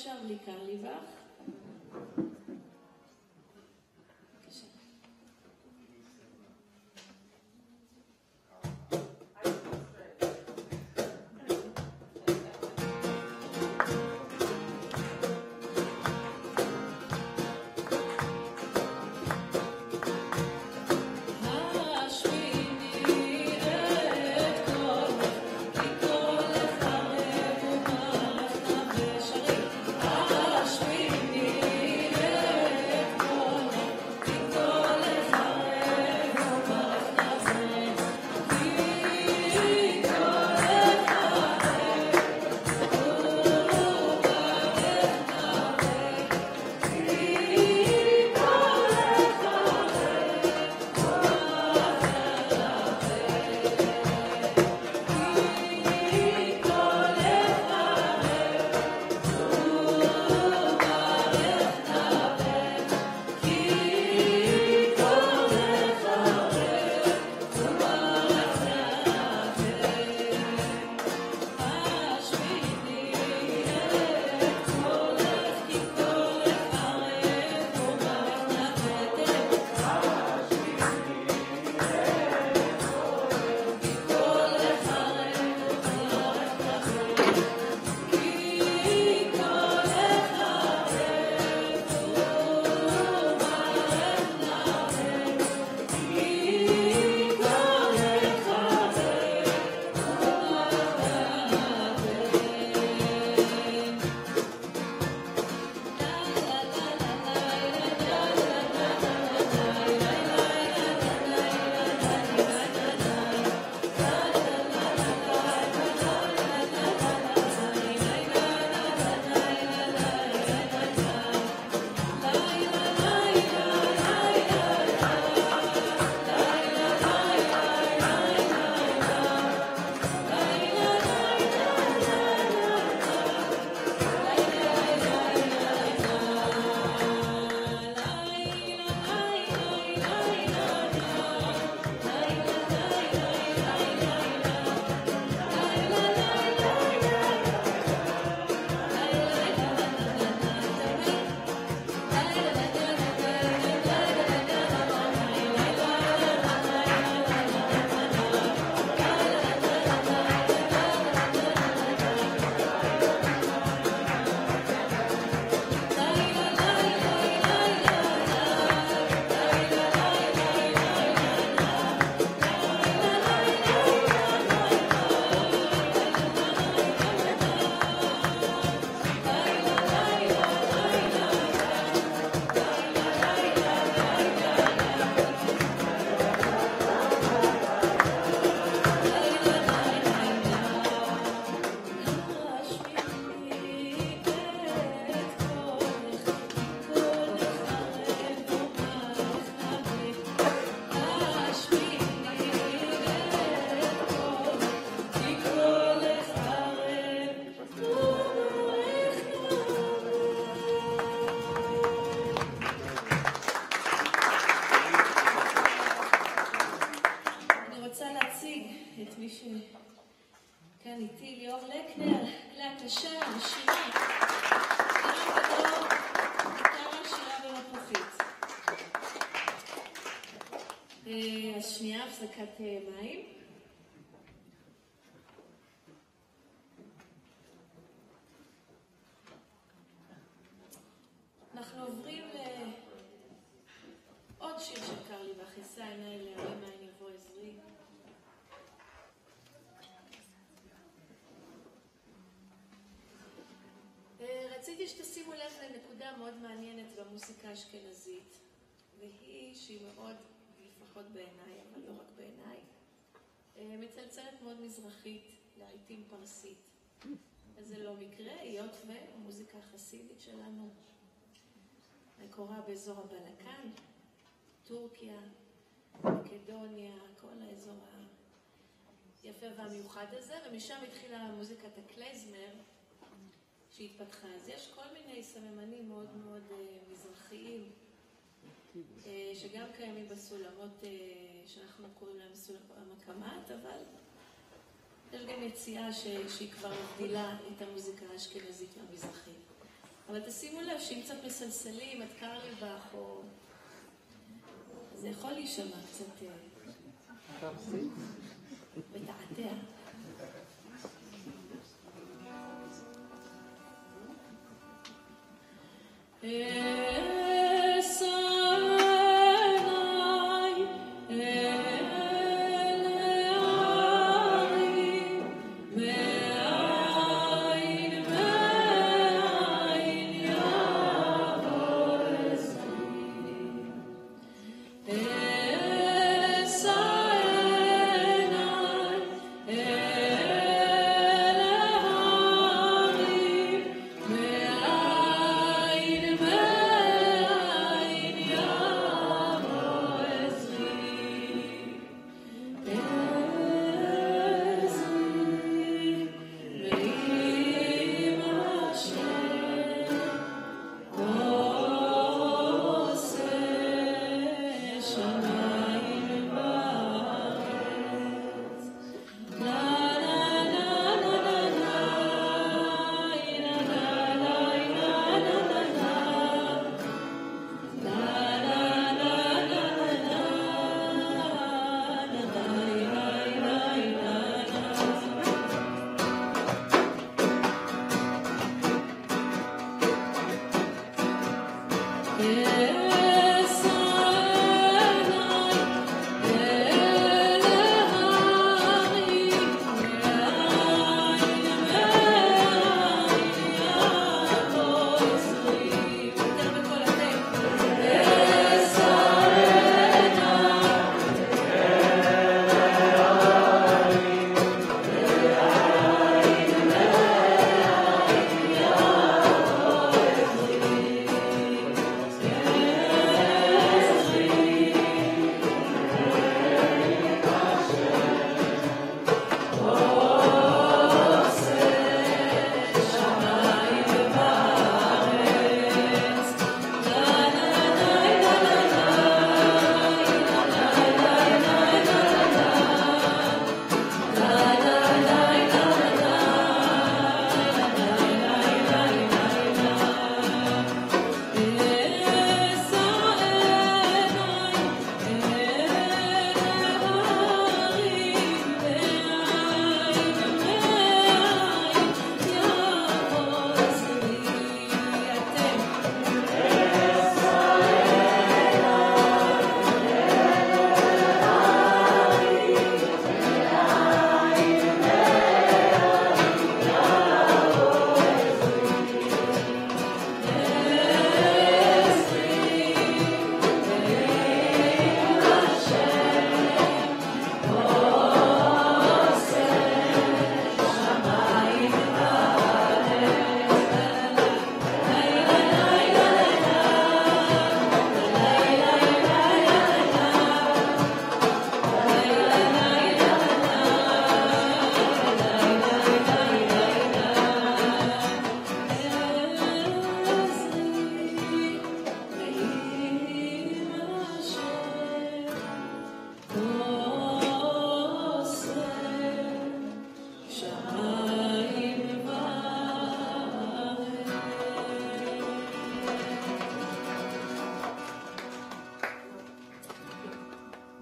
אפשר בלי קרליבך. כאן איתי ליאור לקנר, להקשה, שירה. גיטרה, שירה ומפוחית. אז שנייה, הפסקת מים. אנחנו עוברים לעוד שיר שקר לי בחיסה, עיניי להרים מעין יבוא עזרי. רציתי שתשימו לב לנקודה מאוד מעניינת במוסיקה האשכנזית, והיא שהיא מאוד, לפחות בעיניי, אבל לא רק בעיניי, מצלצלת מאוד מזרחית, לעיתים פרסית. וזה לא מקרה, היות והמוזיקה החסידית שלנו מקורה באזור הבלקן, טורקיה, מקדוניה, כל האזור היפה והמיוחד הזה, ומשם התחילה מוזיקת הקלייזמר שהתפתחה. אז יש כל מיני סממנים מאוד מאוד מזרחיים שגם קיימים בסולמות שאנחנו קוראים להם סולם הקמת, אבל יש גם יציאה שהיא כבר מבדילה את המוזיקה האשכנזית והמזרחית. אבל תשימו לב שאם קצת מסלסלים את קרליבך או... זה יכול להישמע קצת... בתעתע.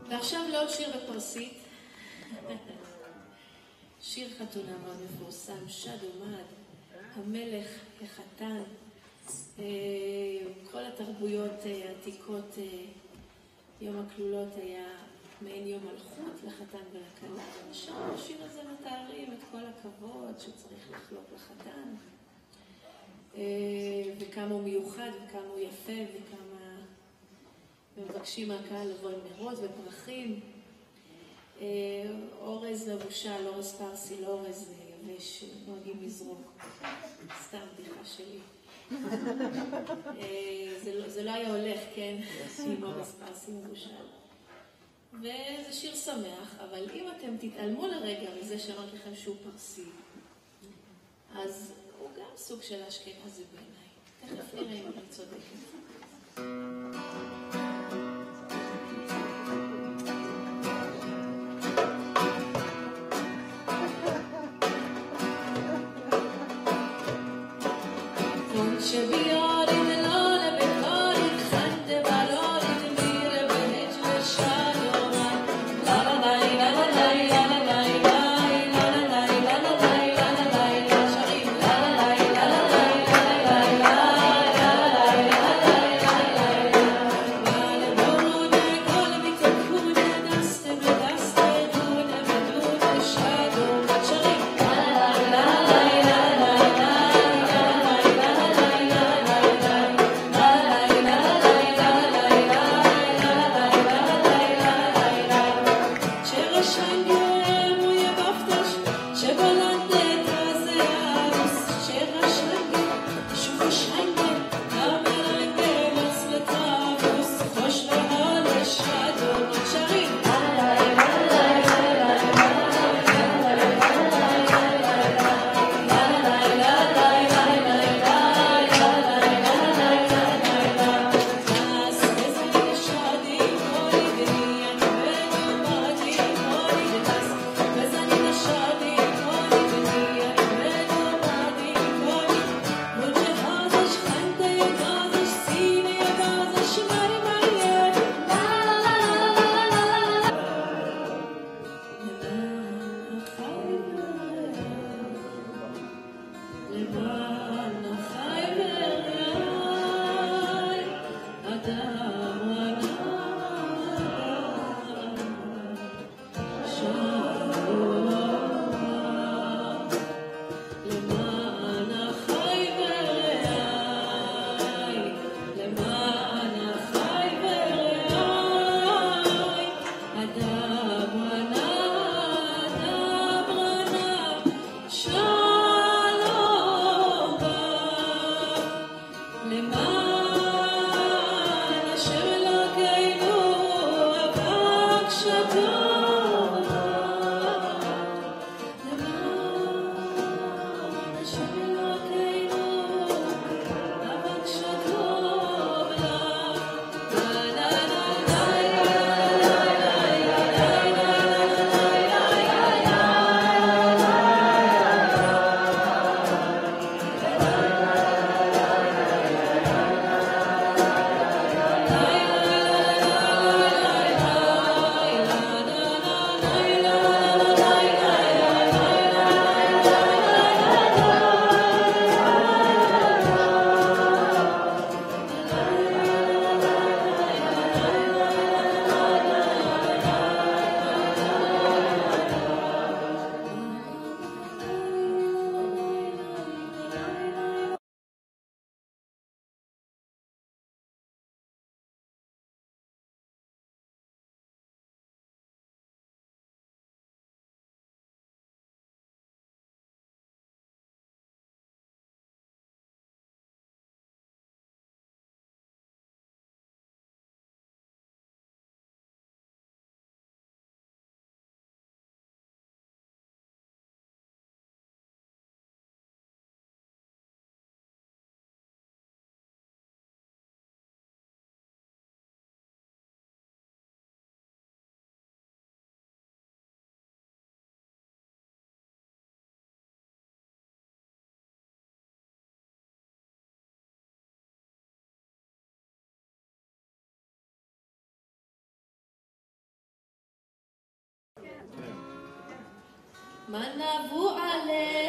ועכשיו לעוד שיר בפרסית. שיר חתונה מאוד מפורסם, שד ומד, המלך, החתן, כל התרבויות העתיקות, יום הכלולות היה מעין יום מלכות לחתן ולכלה, ושם השיר הזה מתארים את כל הכבוד שצריך לחלוק לחתן, וכמה הוא מיוחד וכמה הוא יפה וכמה מבקשים מהקהל לבוא עם נרות ופרחים. אורז מבושל, אורז פרסי, לא אורז יבש, נוהגים לזרוק. סתם בדיחה שלי. זה לא היה הולך, כן? עם אורז פרסי מבושל. וזה שיר שמח, אבל אם אתם תתעלמו לרגע מזה שאמרתי לכם שהוא פרסי, אז הוא גם סוג של אשכנזי בעיניי. תכף נראה אם אני צודקת. Should be מה נבוא עליה?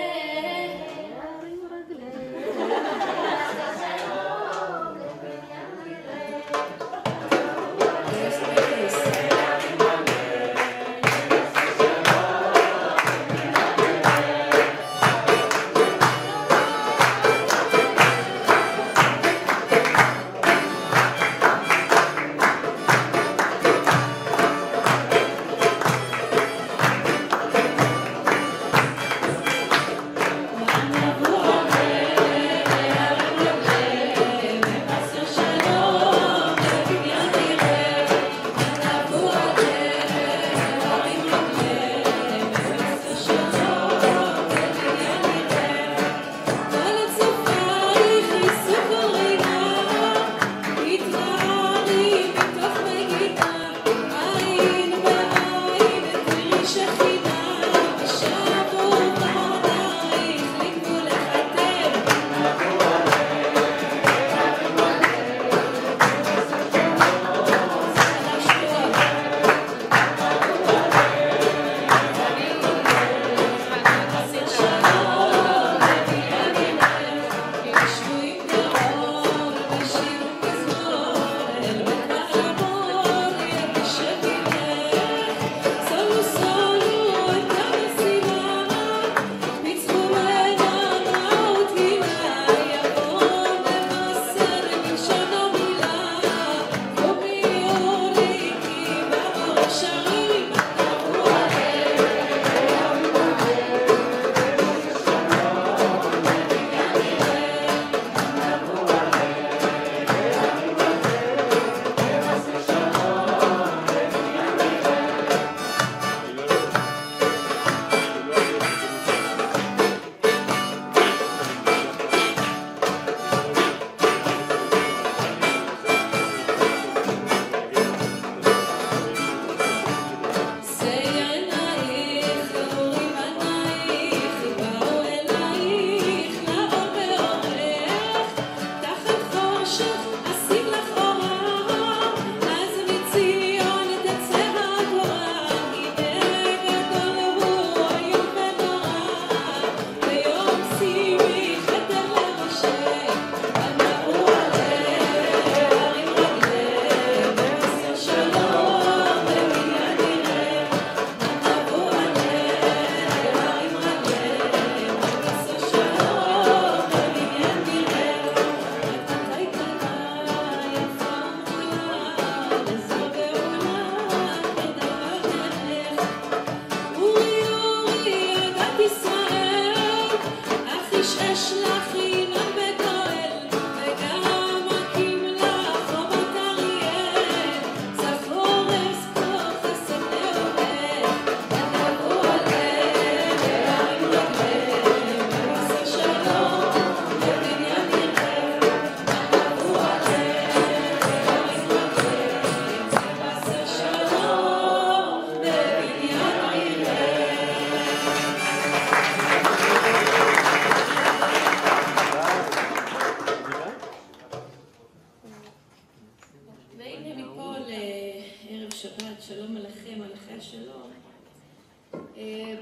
והנה מפה לערב שבת, שלום עליכם, עליכי השלום.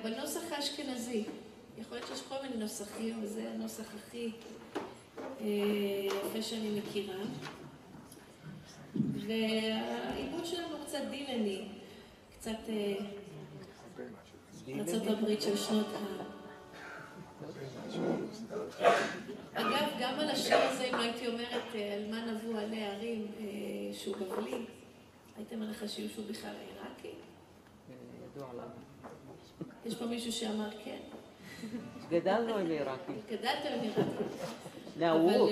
בנוסח האשכנזי, יכול להיות שיש כל מיני נוסחים, וזה הנוסח הכי יפה שאני מכירה. והעיבוד שלנו קצת דילני, קצת ארצות הברית של שנות אגב, גם על השיר הזה, אם הייתי אומרת על מה נבוא עלי הערים שהוא בבלי, הייתם מנחשים שהוא בכלל עיראקי? ידוע לנו. יש פה מישהו שאמר כן. גדלנו עם עיראקי. גדלתם עם עיראקי. נערות.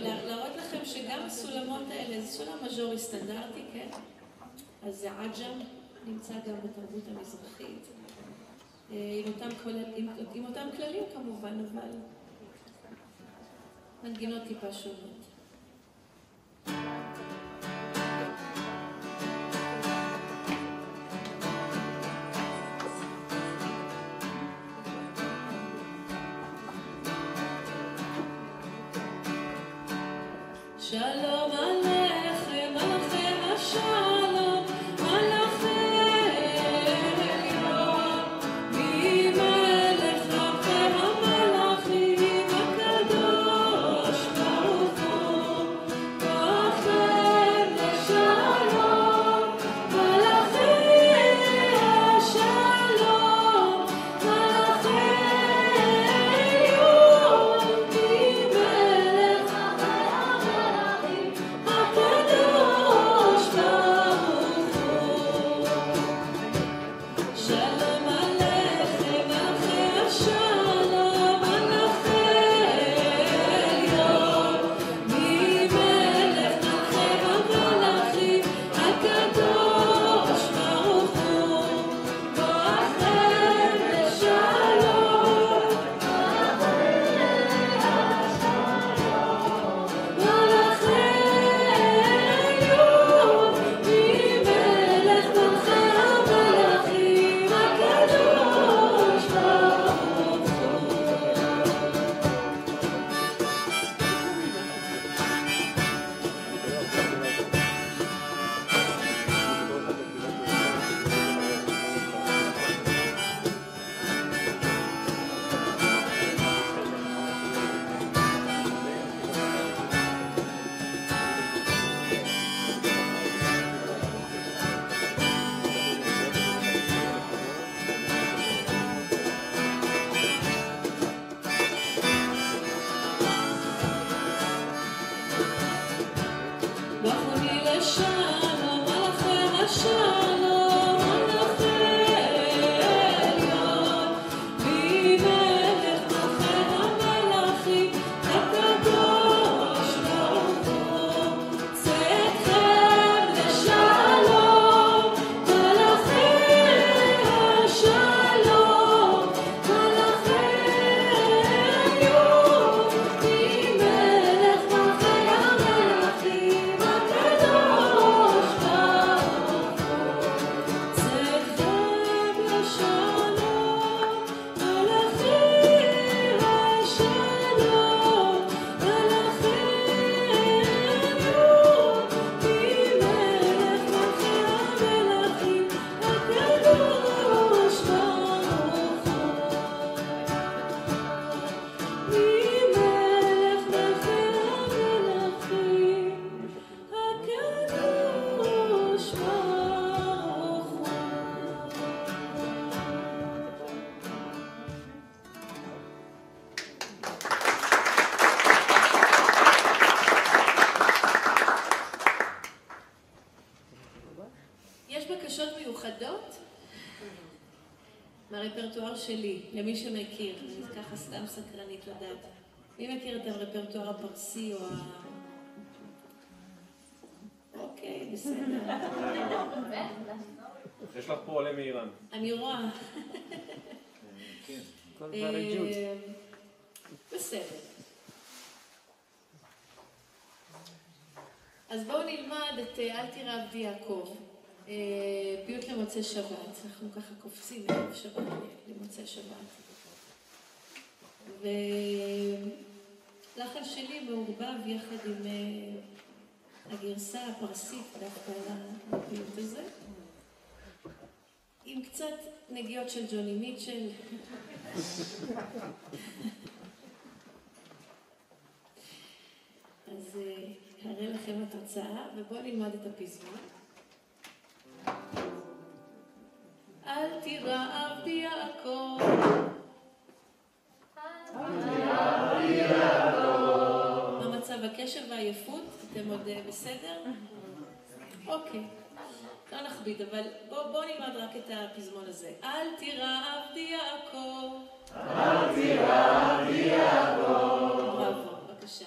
אבל להראות לכם שגם הסולמות האלה, זה סולם מז'ורי סטנדרטי, כן? אז זה עג'ם, נמצא גם בתרבות המזרחית. עם אותם כללים כמובן, אבל מנגינות טיפה שונות. שלום עליכם, עליכם השלום, מלאכי עליון, ממלך רבכם המלאכים הקדוש ברוך הוא, ברכם לשלום, מלאכי השלום, מלאכי עליון, ממלך הקדוש ברוך הוא. שלום עליכם, מלכי השלום, מלאכי עליון, ממלך מלכי המלאכים, הקדוש ברוך הוא, ברכם לשלום, מלאכי עליון, ממלך מלכי המלאכים, הקדוש ברוך ברכוני לשלום, עליכם השלום, מלאכי עליון, ממלך מלכי המלאכים, הקדוש ברוך הוא, צאתכם לשלום, מלאכי השלום, מלאכי עליון, ממלך מלכי המלאכים, הקדוש ברוך הוא, צאתכם לשלום, מלאכי השלום, מלאכי עליון, ממלך מלכי המלאכים, הקדוש ברוך הוא, ממלך מלכי המלאכים, הקדוש ברוך הוא. יש בקשות מיוחדות מהרפרטואר שלי, למי שמכיר, אני ככה סתם סקרנית לדעת. מי מכיר את הרפרטואר הפרסי או אוקיי, בסדר. יש לך פה עולה מאיראן. אני רואה. כל ברג'וד. בסדר. אז בואו נלמד את אל תירא עבדי יעקב. פיוט למוצאי שבת. אנחנו ככה קופצים מערב שבת למוצאי שבת. ולחן שלי מעורבב יחד עם הגרסה הפרסית דווקא לפיוט הזה, עם קצת נגיעות של ג'וני מיטשל. אז הרי לכם התוצאה, ובואו נלמד את הפזמון. אל תירא עבדי יעקב, מה מצב הקשב והעייפות? אתם עוד בסדר? אוקיי, לא נכביד, אבל בואו נלמד רק את הפזמון הזה. אל תירא עבדי יעקב, אל תירא עבדי יעקב. בראבו, בבקשה.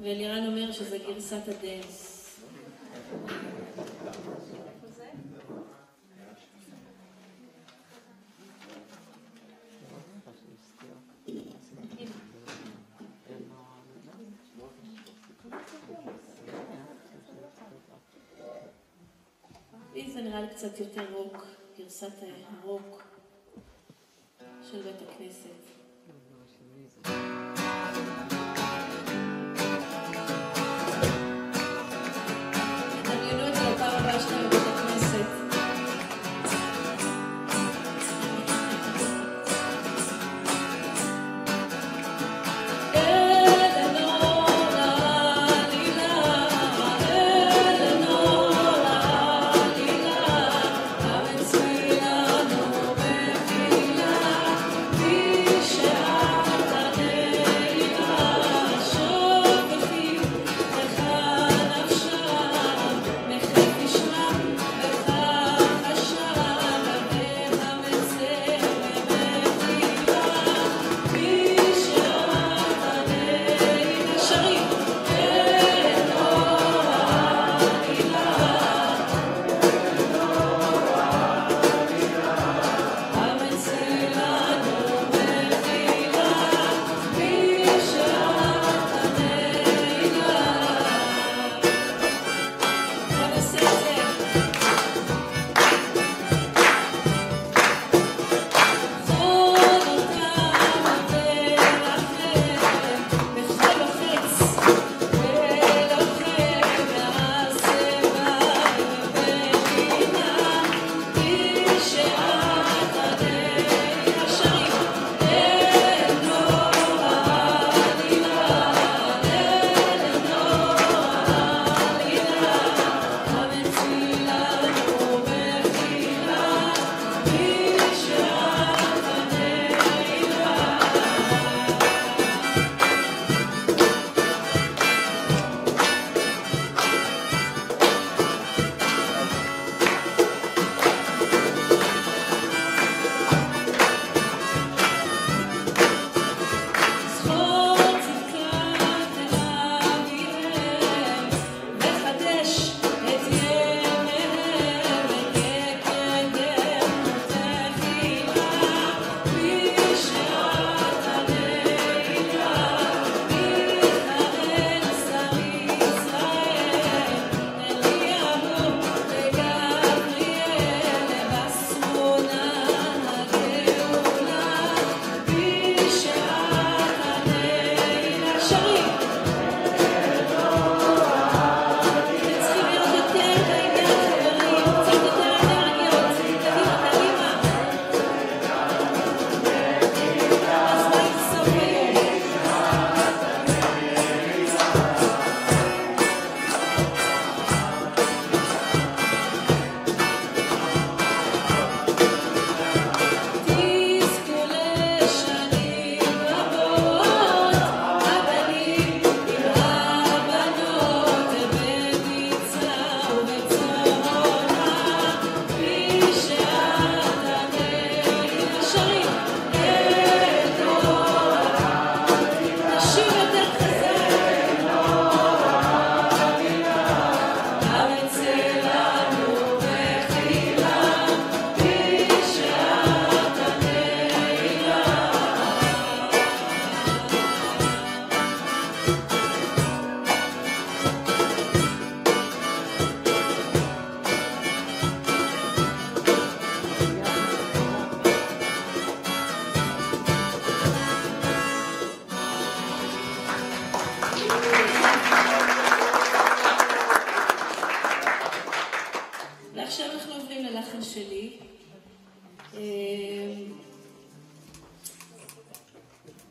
ואלירן אומר שזה גרסת הדנס. לי זה נראה לי קצת יותר רוק, גרסת הרוק של בית הכנסת.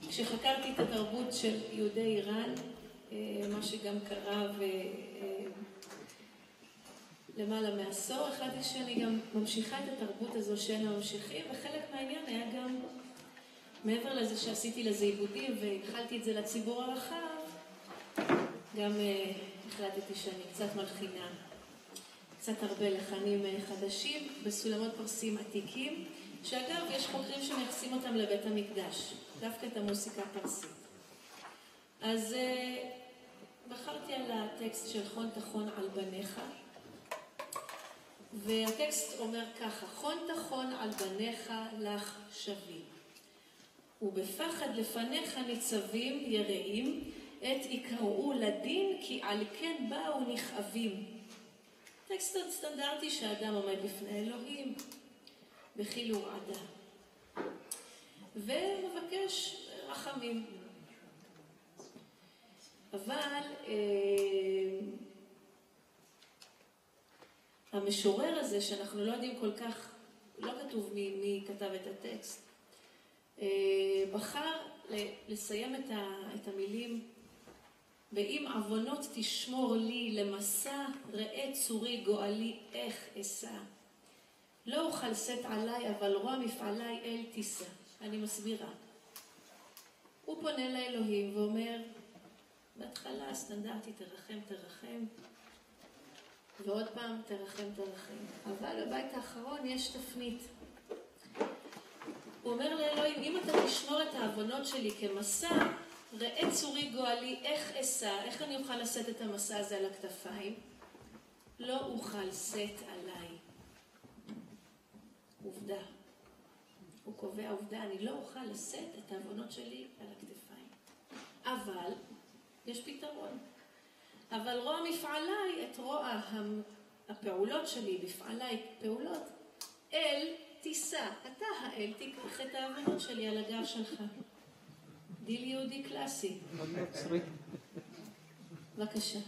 כשחקרתי את התרבות של יהודי איראן, מה שגם קרה למעלה מעשור, החלטתי שאני גם ממשיכה את התרבות הזו שאין הממשיכים, וחלק מהעניין היה גם, מעבר לזה שעשיתי לזה עיבודים והתחלתי את זה לציבור הרחב, גם החלטתי שאני קצת מלחינה, קצת הרבה לחנים חדשים בסולמות פרסים עתיקים, שאגב יש חוקרים שמייחסים אותם לבית המקדש, דווקא את המוסיקה הפרסית. אז בחרתי על הטקסט של חון תחון על בניך, והטקסט אומר ככה: חון תחון על בניך לך שווים, ובפחד לפניך ניצבים יראים, את יקראו לדין כי על כן באו נכאבים. טקסט סטנדרטי שהאדם עומד בפני אלוהים בחיל ורעדה ומבקש רחמים. אבל המשורר הזה, שאנחנו לא יודעים כל כך, לא כתוב מי כתב את הטקסט, בחר לסיים את המילים באם עוונות תשמור לי למסע, ראה צורי גואלי איך אסע. לא אוכל שאת עליי, אבל רוע מפעליי אל תישא. אני מסבירה. הוא פונה לאלוהים ואומר, בהתחלה סטנדרטי תרחם תרחם, ועוד פעם תרחם תרחם. אבל בבית האחרון יש תפנית. הוא אומר לאלוהים, אם אתה תשמור את העוונות שלי כמסע, ראה צורי גואלי איך אסע, איך אני אוכל לשאת את המסע הזה על הכתפיים? לא אוכל לשאת עליי. עובדה. הוא קובע עובדה, אני לא אוכל לשאת את העוונות שלי על הכתפיים. אבל, יש פתרון. אבל רוע מפעליי, את רוע הפעולות שלי, בפעליי פעולות, אל תישא, אתה האל, תיקח את העבודות שלי על הגב שלך. דיל יהודי קלאסי. בבקשה.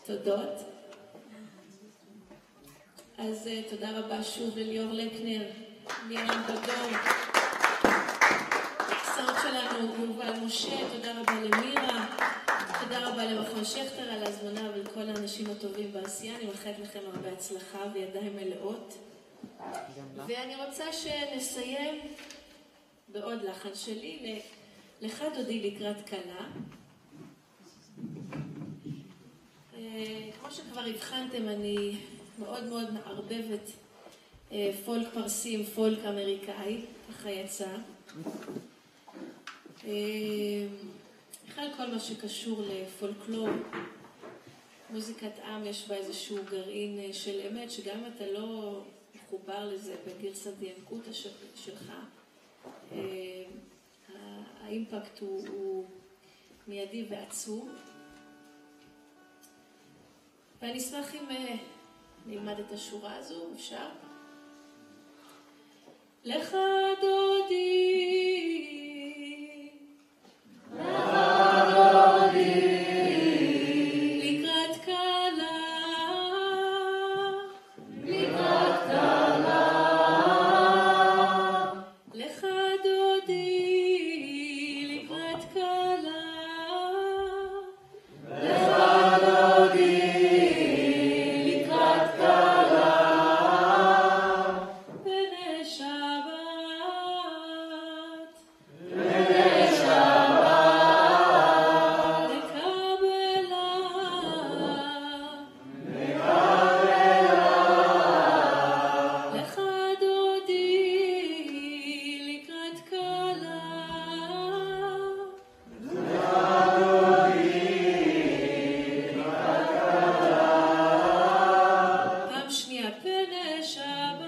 תודות. אז תודה רבה שוב לליאור לקנר, ליאם גדול, סאונד שלנו יובל משה, תודה רבה למירה, תודה רבה למכון שכטר על ההזמנה ולכל האנשים הטובים בעשייה. אני מאחלת לכם הרבה הצלחה וידיים מלאות. ואני רוצה שנסיים בעוד לחן שלי, לך דודי לקראת קלה. כמו שכבר הבחנתם, אני מאוד מאוד מערבבת פולק פרסי עם פולק אמריקאי, ככה יצא. בכלל כל מה שקשור לפולקלור מוזיקת עם יש בה איזשהו גרעין של אמת, שגם אם אתה לא מחובר לזה בגרסת ינקותא שלך, האימפקט הוא מיידי ועצום. ואני אשמח אם נלמד את השורה הזו, אפשר? לך דודי, לך דודי, לקראת קלה, לקראת קלה, לך דודי, לקראת קלה, לך דודי, לקראת קלה, בני שבת, בני שבת, נקבלה, נקבלה, לך דודי, לקראת קלה, פעם שנייה, פני שבת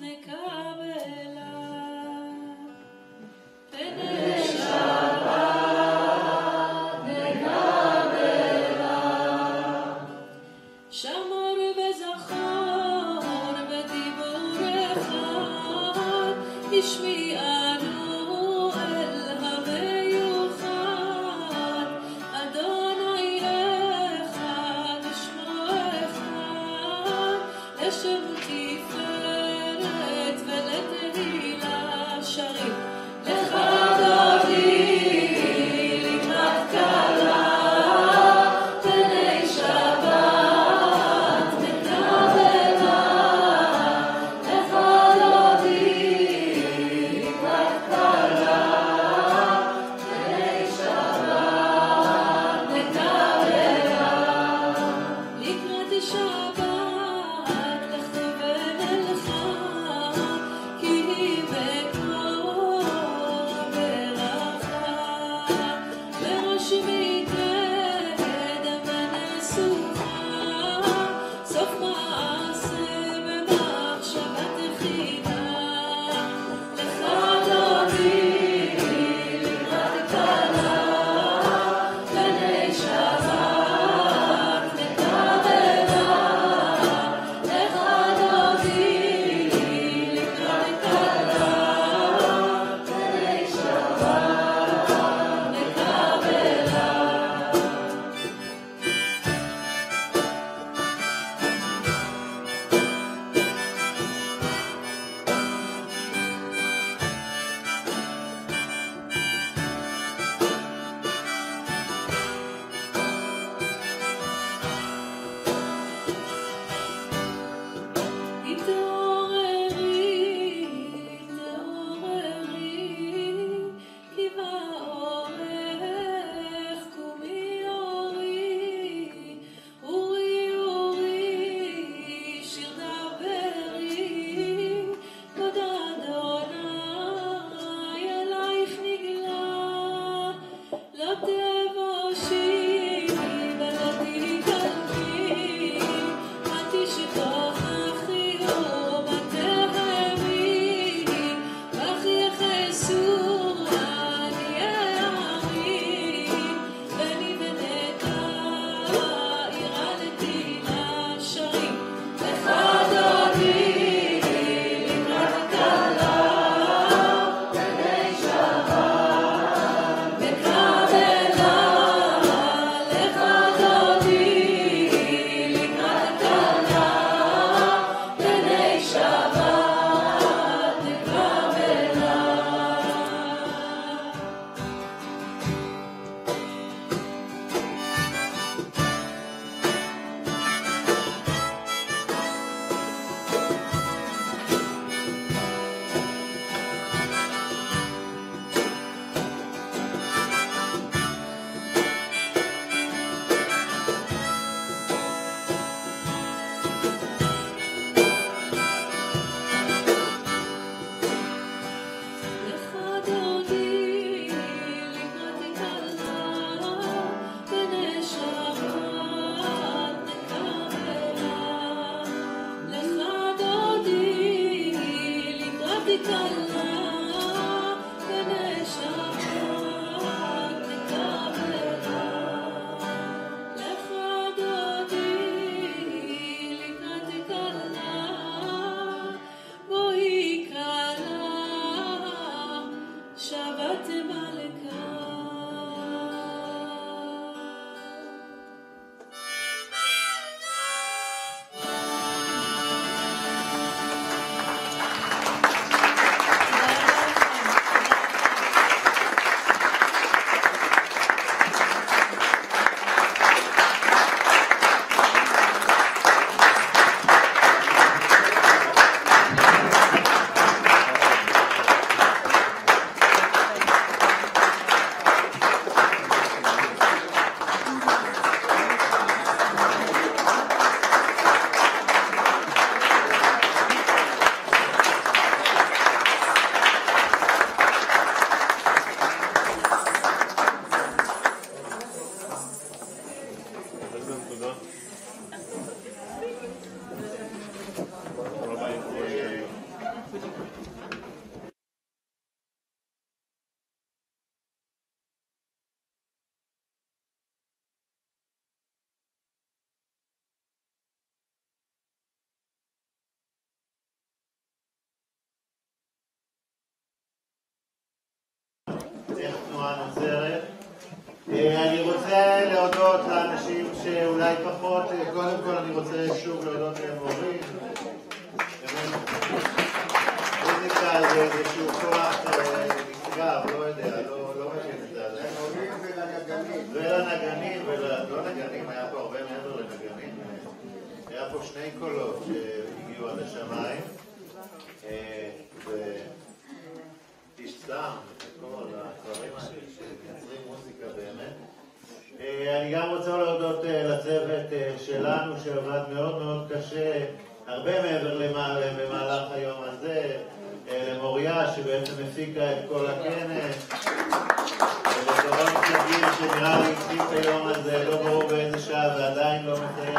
נקבלה, פני שבת נקבלה, שמור וזכור בדיבור אחד, השמיענו אל המיוחד, אדוני אחד, שמו אחד, לשם תפארת ולתהילה שרים. לך דודי, לקראת קלה, פני שבת נקבלה, לך דודי, לקראת קלה, פני שבת נקבלה, לקראת שבת לכו אני רוצה להודות לאנשים שאולי פחות, קודם כל אני רוצה שוב להודות למורים. מוזיקה זה איזשהו כוח נשגב, לא יודע, לא מבין את זה. ולנגנים, לא נגנים, היה פה הרבה מעבר לנגנים. היה פה שני קולות שהגיעו עד השמיים. תשתם, כל הדברים האלה שמייצרים מוזיקה באמת. אני גם רוצה להודות לצוות שלנו שעבד מאוד מאוד קשה, הרבה מעבר במהלך היום הזה, למוריה שבעצם הפיקה את כל הכנס, ולדורון חגים שנראה לי הפסיק את היום הזה, לא ברור באיזה שעה ועדיין לא מסיים